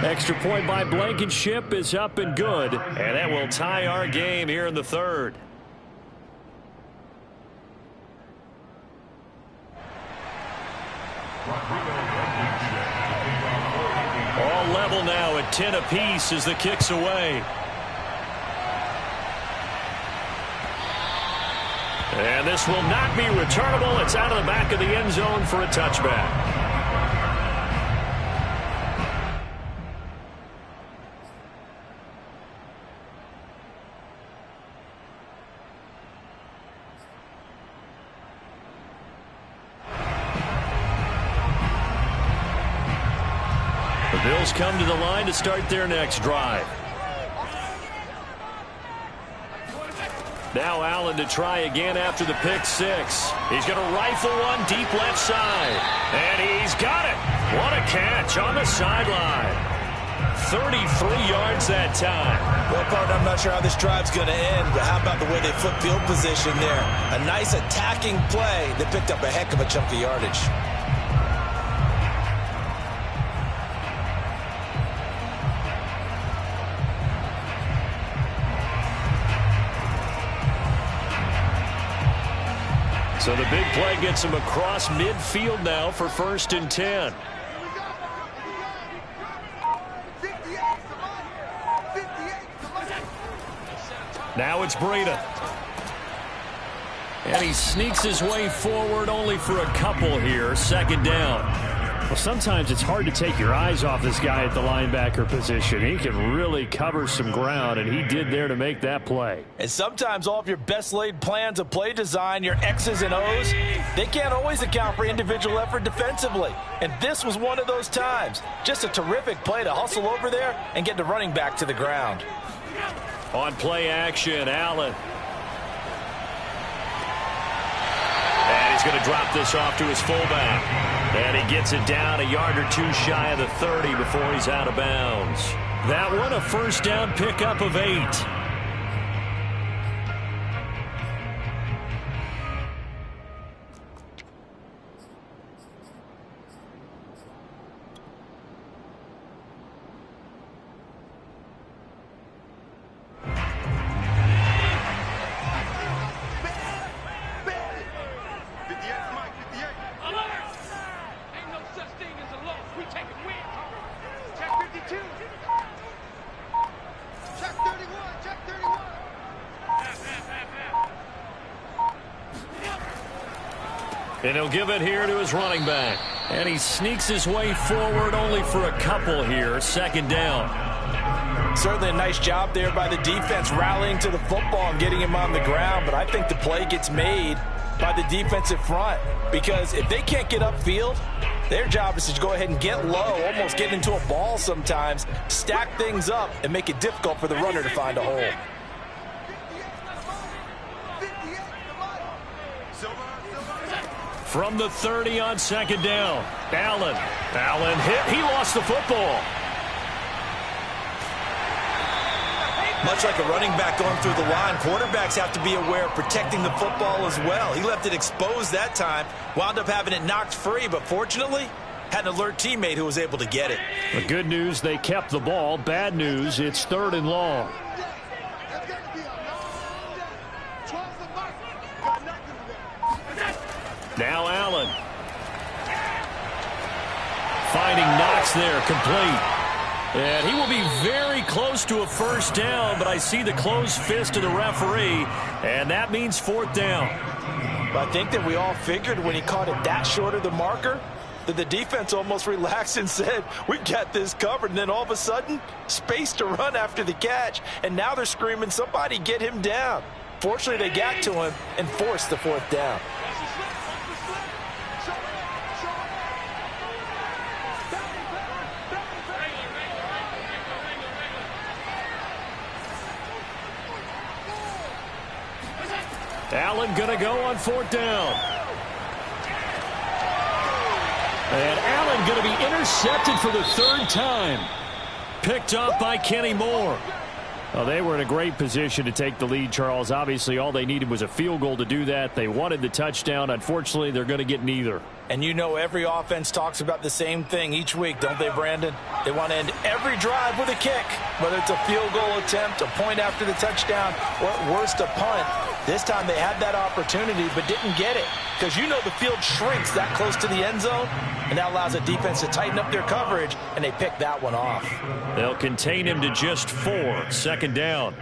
Extra point by Blankenship is up and good. And that will tie our game here in the 3rd. All level now at 10 apiece as the kick's away. This will not be returnable. It's out of the back of the end zone for a touchback. The Bills come to the line to start their next drive. Now Allen to try again after the pick six. He's going to rifle one deep left side. And he's got it. What a catch on the sideline. 33 yards that time. Well, partner, I'm not sure how this drive's going to end, but how about the way they flip field position there? A nice attacking play that picked up a heck of a chunk of yardage. So the big play gets him across midfield now for 1st and 10. Now it's Breida. And he sneaks his way forward only for a couple here. 2nd down. Well, sometimes it's hard to take your eyes off this guy at the linebacker position. He can really cover some ground, and he did there to make that play. And sometimes all of your best laid plans of play design, your X's and O's, they can't always account for individual effort defensively. And this was one of those times. Just a terrific play to hustle over there and get the running back to the ground. On play action, Allen. And he's going to drop this off to his fullback. And he gets it down a yard or two shy of the 30 before he's out of bounds. That one a 1st down pickup of 8. And he'll give it here to his running back. And he sneaks his way forward only for a couple here. 2nd down. Certainly a nice job there by the defense rallying to the football and getting him on the ground. But I think the play gets made by the defensive front. Because if they can't get upfield, their job is to go ahead and get low, almost get into a ball sometimes, stack things up, and make it difficult for the runner to find a hole. From the 30 on 2nd down. Allen hit. He lost the football. Much like a running back going through the line, quarterbacks have to be aware of protecting the football as well. He left it exposed that time, wound up having it knocked free, but fortunately had an alert teammate who was able to get it. The good news, they kept the ball. Bad news, it's 3rd and long. Now Allen. Finding Knox there, complete. And he will be very close to a 1st down, but I see the closed fist of the referee, and that means 4th down. I think that we all figured when he caught it that short of the marker that the defense almost relaxed and said, we got this covered. And then all of a sudden, space to run after the catch. And now they're screaming, somebody get him down. Fortunately, they got to him and forced the 4th down. Allen going to go on 4th down. And Allen going to be intercepted for the 3rd time. Picked up by Kenny Moore. Well, they were in a great position to take the lead, Charles. Obviously, all they needed was a field goal to do that. They wanted the touchdown. Unfortunately, they're going to get neither. And you know every offense talks about the same thing each week, don't they, Brandon? They want to end every drive with a kick, whether it's a field goal attempt, a point after the touchdown, or at worst a punt. This time they had that opportunity but didn't get it because you know the field shrinks that close to the end zone, and that allows the defense to tighten up their coverage, and they picked that one off. They'll contain him to just 4. 2nd down.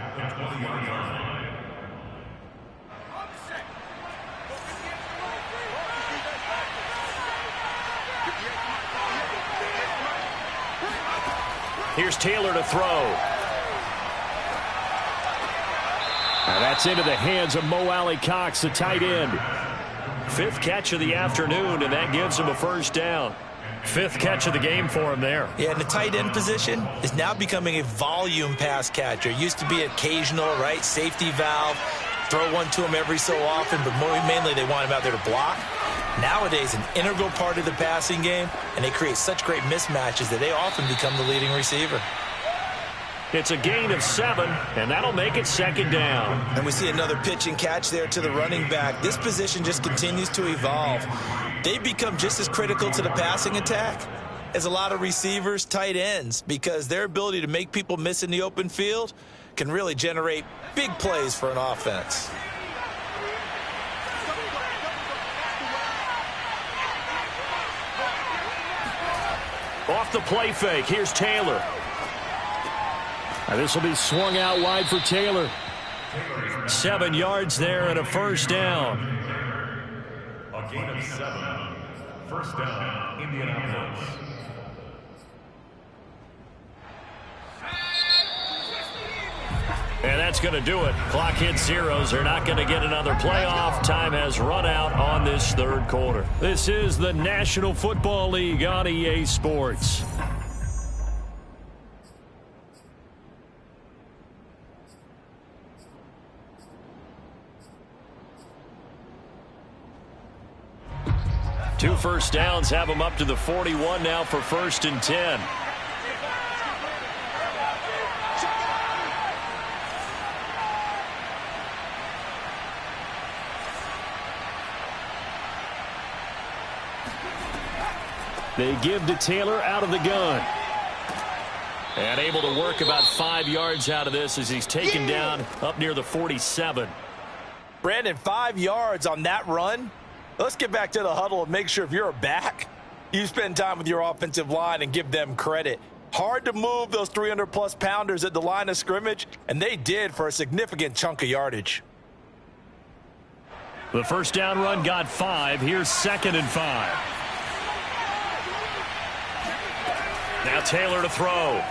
Here's Taylor to throw. Now that's into the hands of Mo Alley-Cox, the tight end. 5th catch of the afternoon, and that gives him a first down. 5th catch of the game for him there. Yeah, and the tight end position is now becoming a volume pass catcher. Used to be occasional, right? Safety valve. Throw one to him every so often, but mainly they want him out there to block. Nowadays, an integral part of the passing game, and they create such great mismatches that they often become the leading receiver. It's a gain of 7, and that'll make it 2nd down. And we see another pitch and catch there to the running back. This position just continues to evolve. They become just as critical to the passing attack as a lot of receivers, tight ends, because their ability to make people miss in the open field can really generate big plays for an offense. Off the play fake, here's Taylor. Now this will be swung out wide for Taylor. 7 yards there and a first down. A gain of 7. First down, Indianapolis. And that's going to do it. Clock hits zeros. They're not going to get another playoff. Time has run out on this 3rd quarter. This is the National Football League on EA Sports. Two first downs have them up to the 41 now for 1st and 10. They give to Taylor out of the gun. And able to work about 5 yards out of this as he's taken down up near the 47. Brandon, 5 yards on that run. Let's get back to the huddle and make sure if you're a back, you spend time with your offensive line and give them credit. Hard to move those 300-plus pounders at the line of scrimmage, and they did for a significant chunk of yardage. The first down run got 5. Here's 2nd and 5. Now Taylor to throw.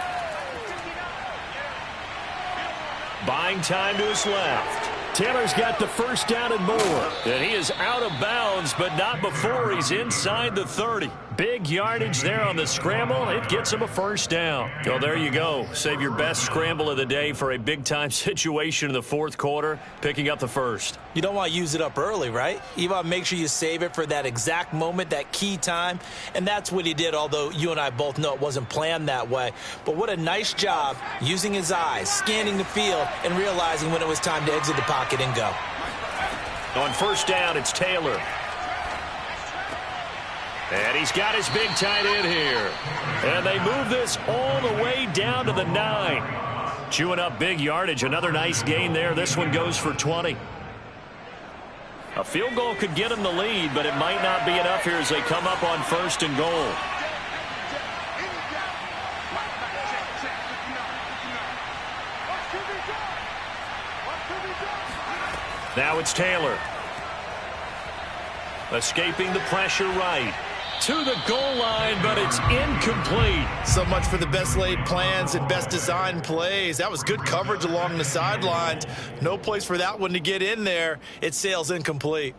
Buying time to his left. Taylor's got the first down and more. And he is out of bounds, but not before he's inside the 30. Big yardage there on the scramble. It gets him a first down. Well, there you go. Save your best scramble of the day for a big-time situation in the 4th quarter, picking up the first. You don't want to use it up early, right? You want to make sure you save it for that exact moment, that key time. And that's what he did, although you and I both know it wasn't planned that way. But what a nice job using his eyes, scanning the field, and realizing when it was time to exit the pocket and go. On first down, it's Taylor. And he's got his big tight end here. And they move this all the way down to the 9. Chewing up big yardage. Another nice gain there. This one goes for 20. A field goal could get him the lead, but it might not be enough here as they come up on 1st and goal. Now it's Taylor. Escaping the pressure right. To the goal line, but it's incomplete. So much for the best laid plans and best designed plays. That was good coverage along the sidelines. No place for that one to get in there. It sails incomplete.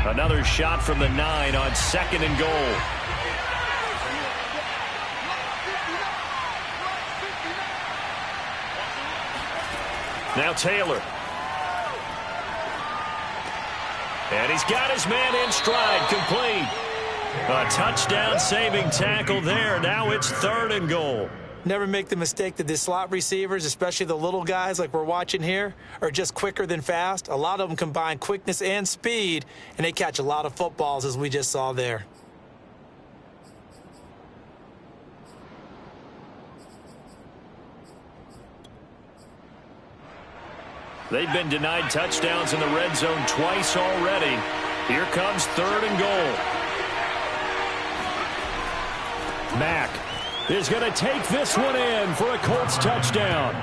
Another shot from the 9 on 2nd and goal. Now Taylor. And he's got his man in stride, complete. A touchdown-saving tackle there. Now it's 3rd and goal. Never make the mistake that the slot receivers, especially the little guys like we're watching here, are just quicker than fast. A lot of them combine quickness and speed, and they catch a lot of footballs, as we just saw there. They've been denied touchdowns in the red zone twice already. Here comes 3rd and goal. Mack is going to take this one in for a Colts touchdown.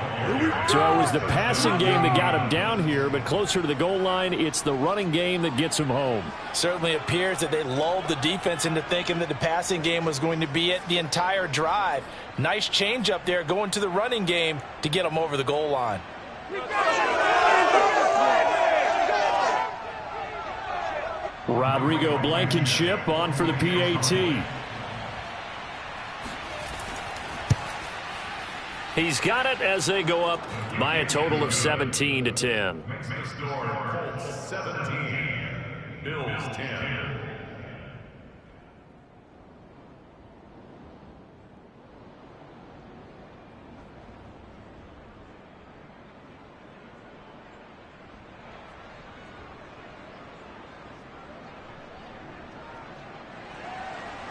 So it was the passing game that got him down here, but closer to the goal line, it's the running game that gets him home. Certainly appears that they lulled the defense into thinking that the passing game was going to be it the entire drive. Nice change up there going to the running game to get them over the goal line. Rodrigo Blankenship on for the PAT. He's got it as they go up by a total of 17-10. Next to score, Colts 17, Bills 10.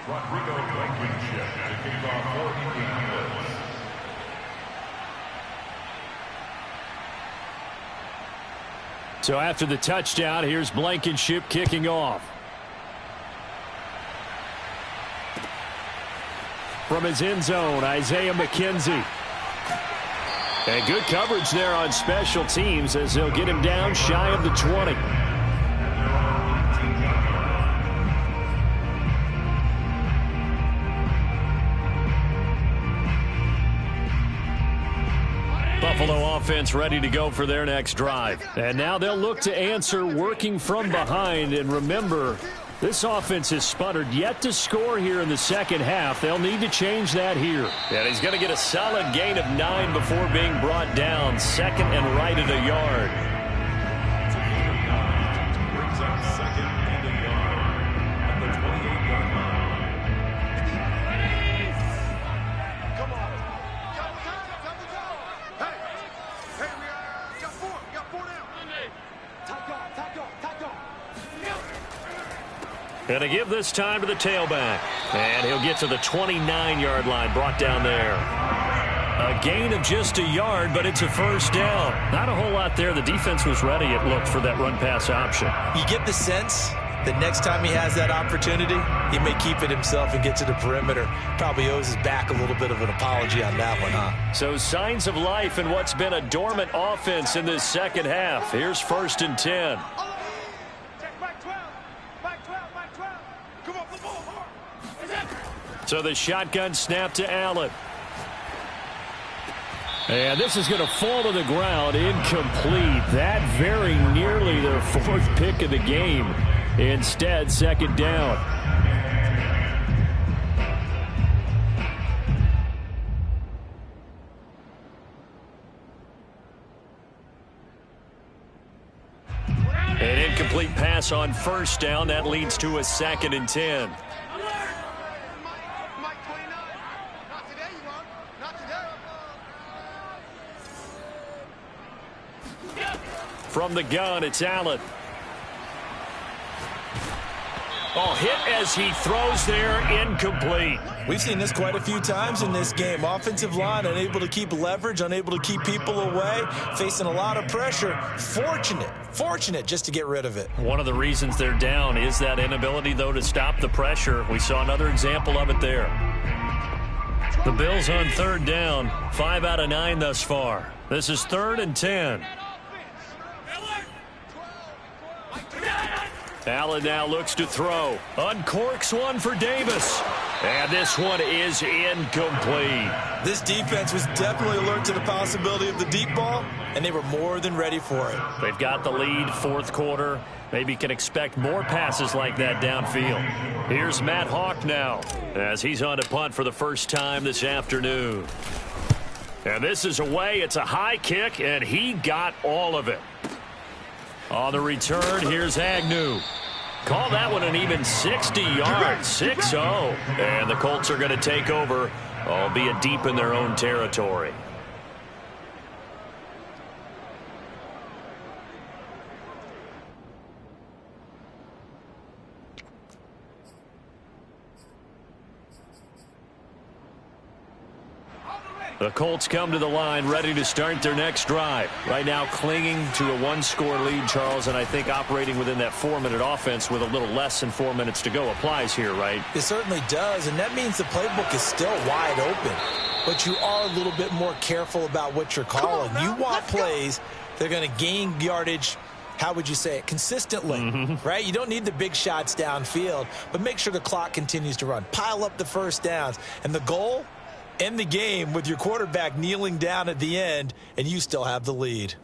Rodrigo Blankenship to kick off for Indianapolis. So after the touchdown, here's Blankenship kicking off. From his end zone, Isaiah McKenzie. And good coverage there on special teams as they'll get him down shy of the 20. Buffalo offense ready to go for their next drive. And now they'll look to answer working from behind. And remember, this offense has sputtered yet to score here in the second half. They'll need to change that here. And he's going to get a solid gain of 9 before being brought down. Second and right at a yard. Brings up second and a yard at the 28-yard line. Come on. Hey, we got 4 down. Tight guard. And to give this time to the tailback. And he'll get to the 29-yard line, brought down there. A gain of just a yard, but it's a first down. Not a whole lot there. The defense was ready, it looked, for that run-pass option. You get the sense that next time he has that opportunity, he may keep it himself and get to the perimeter. Probably owes his back a little bit of an apology on that one, huh? So signs of life in what's been a dormant offense in this second half. Here's 1st and 10. So the shotgun snap to Allen. And this is going to fall to the ground, incomplete. That very nearly their 4th pick of the game. Instead, second down. An incomplete pass on first down. That leads to a 2nd and 10. From the gun, it's Allen. Oh, hit as he throws there, incomplete. We've seen this quite a few times in this game. Offensive line unable to keep leverage, unable to keep people away, facing a lot of pressure. Fortunate just to get rid of it. One of the reasons they're down is that inability, though, to stop the pressure. We saw another example of it there. The Bills on 3rd down, 5 out of 9 thus far. This is 3rd and 10. Allen now looks to throw. Uncorks one for Davis. And this one is incomplete. This defense was definitely alert to the possibility of the deep ball, and they were more than ready for it. They've got the lead, 4th quarter. Maybe can expect more passes like that downfield. Here's Matt Hawk now as he's on to punt for the first time this afternoon. And this is away. It's a high kick, and he got all of it. On the return, here's Agnew. Call that one an even 60 yards, 6-0. And the Colts are going to take over, albeit deep in their own territory. The Colts come to the line ready to start their next drive. Right now clinging to a one-score lead, Charles, and I think operating within that 4-minute offense with a little less than 4 minutes to go applies here, right? It certainly does, and that means the playbook is still wide open. But you are a little bit more careful about what you're calling. You want plays that are going to gain yardage, how would you say it, consistently, right? You don't need the big shots downfield, but make sure the clock continues to run. Pile up the first downs. And the goal, end the game with your quarterback kneeling down at the end, and you still have the lead.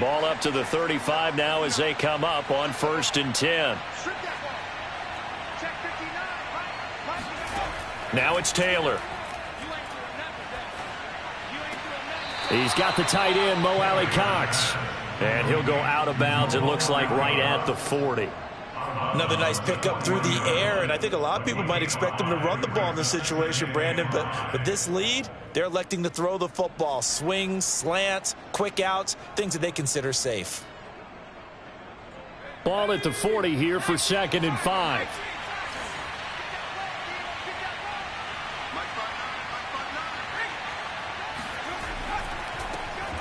Ball up to the 35 now as they come up on 1st and 10. Now it's Taylor. He's got the tight end, Mo Alley Cox. And he'll go out of bounds, it looks like, right at the 40. Another nice pickup through the air, and I think a lot of people might expect them to run the ball in this situation, Brandon, but with this lead, they're electing to throw the football. Swings, slants, quick outs, things that they consider safe. Ball at the 40 here for 2nd and 5.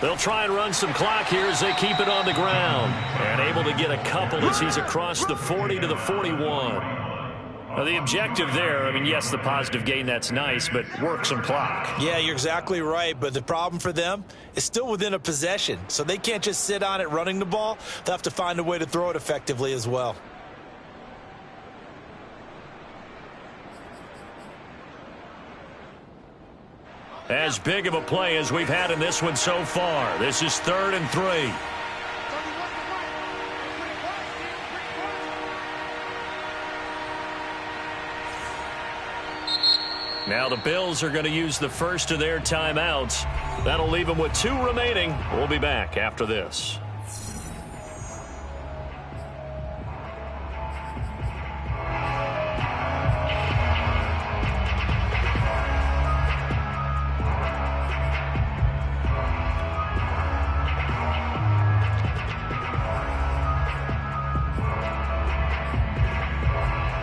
They'll try and run some clock here as they keep it on the ground. And able to get a couple as he's across the 40 to the 41. Now, the objective there, I mean, yes, the positive gain, that's nice, but work some clock. Yeah, you're exactly right, but the problem for them is still within a possession. So they can't just sit on it running the ball. They'll have to find a way to throw it effectively as well. As big of a play as we've had in this one so far. This is 3rd and 3. Now the Bills are going to use the first of their timeouts. That'll leave them with 2 remaining. We'll be back after this.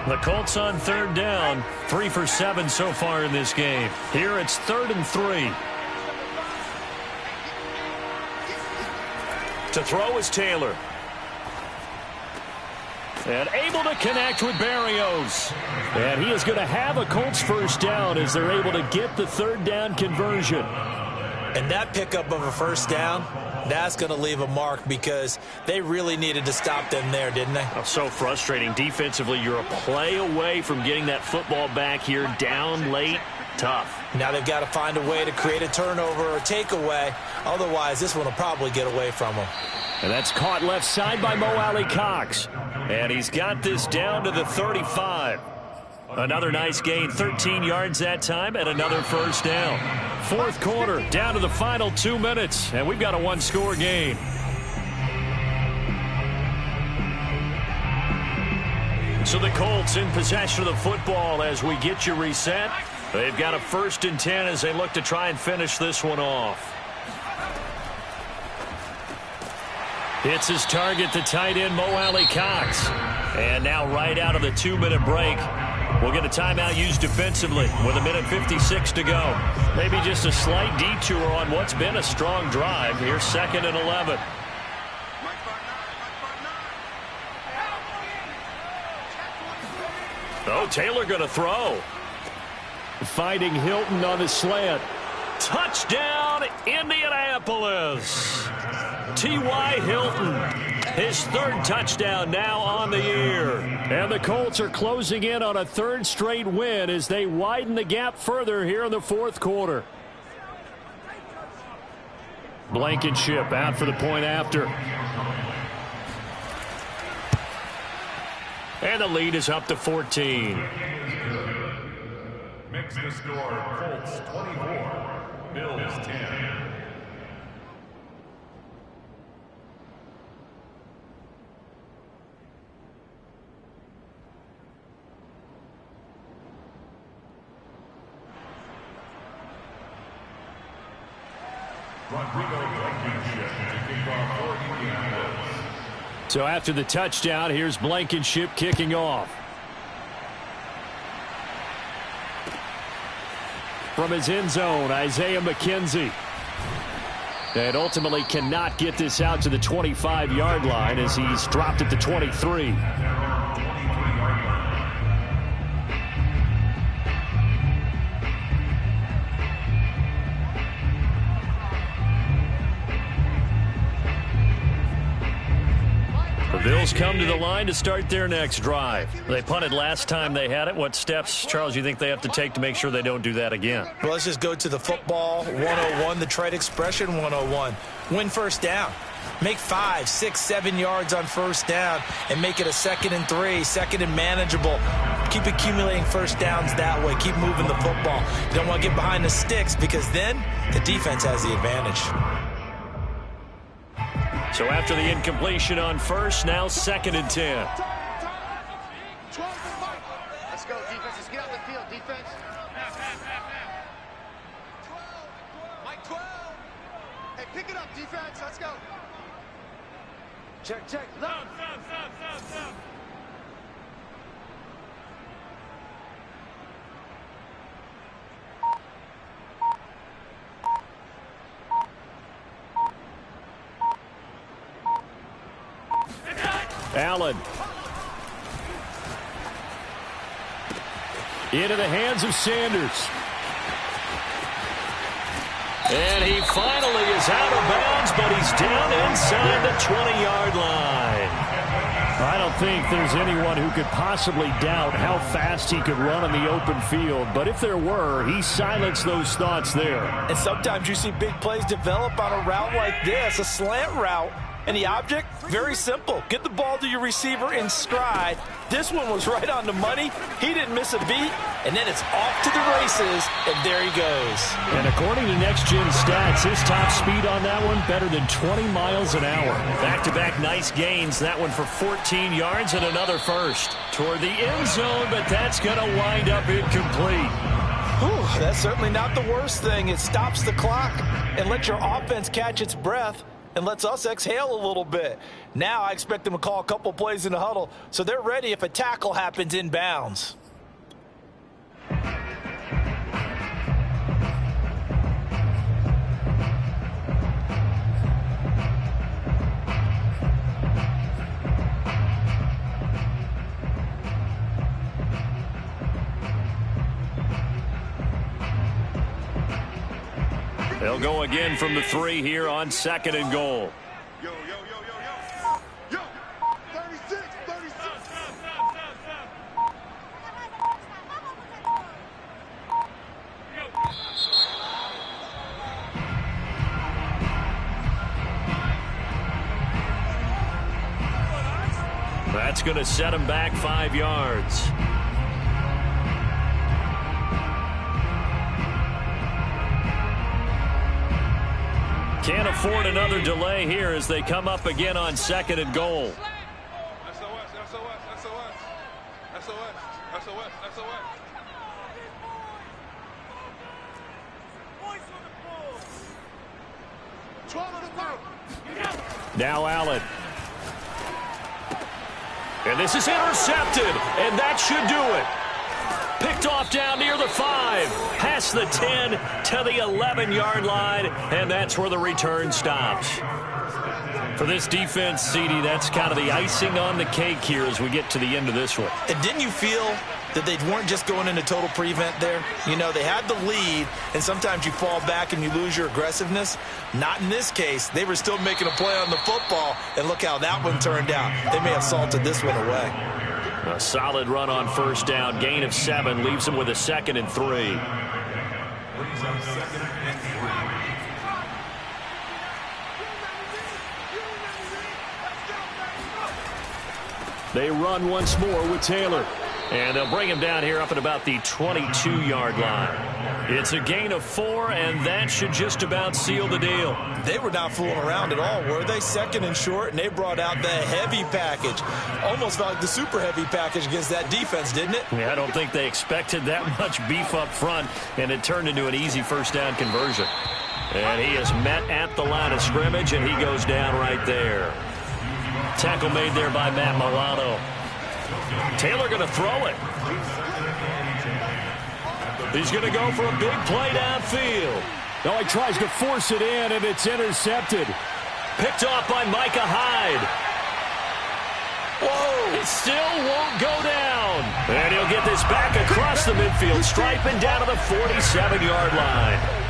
The Colts on 3rd down, 3 for 7 so far in this game. Here it's 3rd and 3. To throw is Taylor. And able to connect with Berrios. And he is going to have a Colts first down as they're able to get the 3rd down conversion. And that pickup of a first down, that's going to leave a mark because they really needed to stop them there, didn't they? Oh, so frustrating. Defensively, you're a play away from getting that football back here. Down late, tough. Now they've got to find a way to create a turnover or takeaway. Otherwise, this one will probably get away from them. And that's caught left side by Mo Alley Cox. And he's got this down to the 35. Another nice gain, 13 yards that time, and another first down. 4th quarter, down to the final 2 minutes, and we've got a 1-score game. So the Colts in possession of the football as we get you reset. They've got a 1st and 10 as they look to try and finish this one off. Hits his target, the tight end, Mo Alley Cox. And now right out of the 2-minute break, we'll get a timeout used defensively with 1:56 to go. Maybe just a slight detour on what's been a strong drive. Here's 2nd and 11. Oh, Taylor going to throw. Finding Hilton on the slant. Touchdown, Indianapolis. T.Y. Hilton, his 3rd touchdown now on the year. And the Colts are closing in on a 3rd straight win as they widen the gap further here in the 4th quarter. Blankenship out for the point after. And the lead is up to 14. Makes the score Colts 24, Bills 10. Rodrigo Blankenship to kick off for Indianapolis. So after the touchdown, here's Blankenship kicking off. From his end zone, Isaiah McKenzie. And ultimately cannot get this out to the 25-yard line as he's dropped at the 23. The Bills come to the line to start their next drive. They punted last time they had it. What steps, Charles, you think they have to take to make sure they don't do that again? Well, let's just go to the football 101, the trade expression 101. Win first down. Make 5, 6, 7 yards on first down and make it a 2nd and 3, 2nd and manageable. Keep accumulating first downs that way. Keep moving the football. You don't want to get behind the sticks because then the defense has the advantage. So after the incompletion on first, now 2nd and 10. 12 and Mike. Let's go, defense. Let's get out the field, defense. 12. Mike, 12. Hey, pick it up, defense. Let's go. Check, check. Stop. Allen. Into the hands of Sanders. And he finally is out of bounds, but he's down inside the 20-yard line. I don't think there's anyone who could possibly doubt how fast he could run on the open field. But if there were, he silenced those thoughts there. And sometimes you see big plays develop on a route like this, a slant route. And the object, very simple. Get the ball to your receiver in stride. This one was right on the money. He didn't miss a beat. And then it's off to the races, and there he goes. And according to Next Gen Stats, his top speed on that one better than 20 miles an hour. Back-to-back nice gains. That one for 14 yards and another first. Toward the end zone, but that's going to wind up incomplete. Whew, that's certainly not the worst thing. It stops the clock and lets your offense catch its breath and lets us exhale a little bit. Now I expect them to call a couple plays in the huddle so they're ready if a tackle happens inbounds. They'll go again from the 3 here on 2nd and goal. Yo, yo, yo, yo, yo. Yo, 36, 36. That's going to set him back 5 yards. Can't afford another delay here as they come up again on 2nd and goal. SOS, SOS, SOS. SOS, SOS, SOS. Now Allen. And this is intercepted, and that should do it. Picked off down near the 5, past the 10 to the 11-yard line, and that's where the return stops. For this defense, CD, that's kind of the icing on the cake here as we get to the end of this one. And didn't you feel that they weren't just going into total prevent there? You know, they had the lead, and sometimes you fall back and you lose your aggressiveness. Not in this case. They were still making a play on the football, and look how that one turned out. They may have salted this one away. A solid run on first down. Gain of 7 leaves them with a 2nd and 3. Brings up 2nd and 3. They run once more with Taylor. And they'll bring him down here up at about the 22-yard line. It's a gain of 4, and that should just about seal the deal. They were not fooling around at all, were they? 2nd and short, and they brought out the heavy package. Almost felt like the super heavy package against that defense, didn't it? Yeah, I don't think they expected that much beef up front, and it turned into an easy first down conversion. And he is met at the line of scrimmage, and he goes down right there. Tackle made there by Matt Milano. Taylor going to throw it. He's going to go for a big play downfield. No, he tries to force it in, and it's intercepted. Picked off by Micah Hyde. Whoa! It still won't go down. And he'll get this back across the midfield stripe and down to the 47-yard line.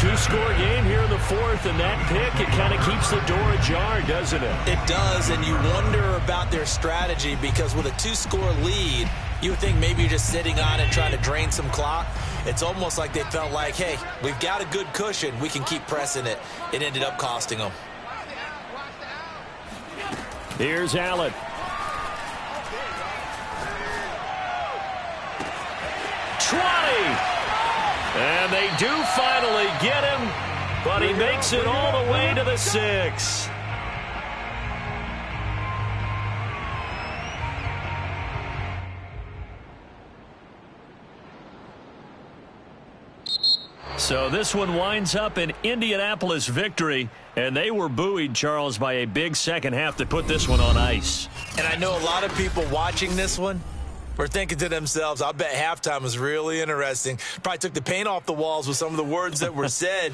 Two-score game here in the fourth, and that pick, it kind of keeps the door ajar, doesn't it? It does, and you wonder about their strategy because with a two-score lead, you would think maybe you're just sitting on and trying to drain some clock. It's almost like they felt like, hey, we've got a good cushion. We can keep pressing it. It ended up costing them. Here's Allen. And they do finally get him, but he makes it all the way to the 6. So this one winds up an Indianapolis victory, and they were buoyed, Charles, by a big second half to put this one on ice. And I know a lot of people watching this one were thinking to themselves, I bet halftime was really interesting. Probably took the paint off the walls with some of the words that were said.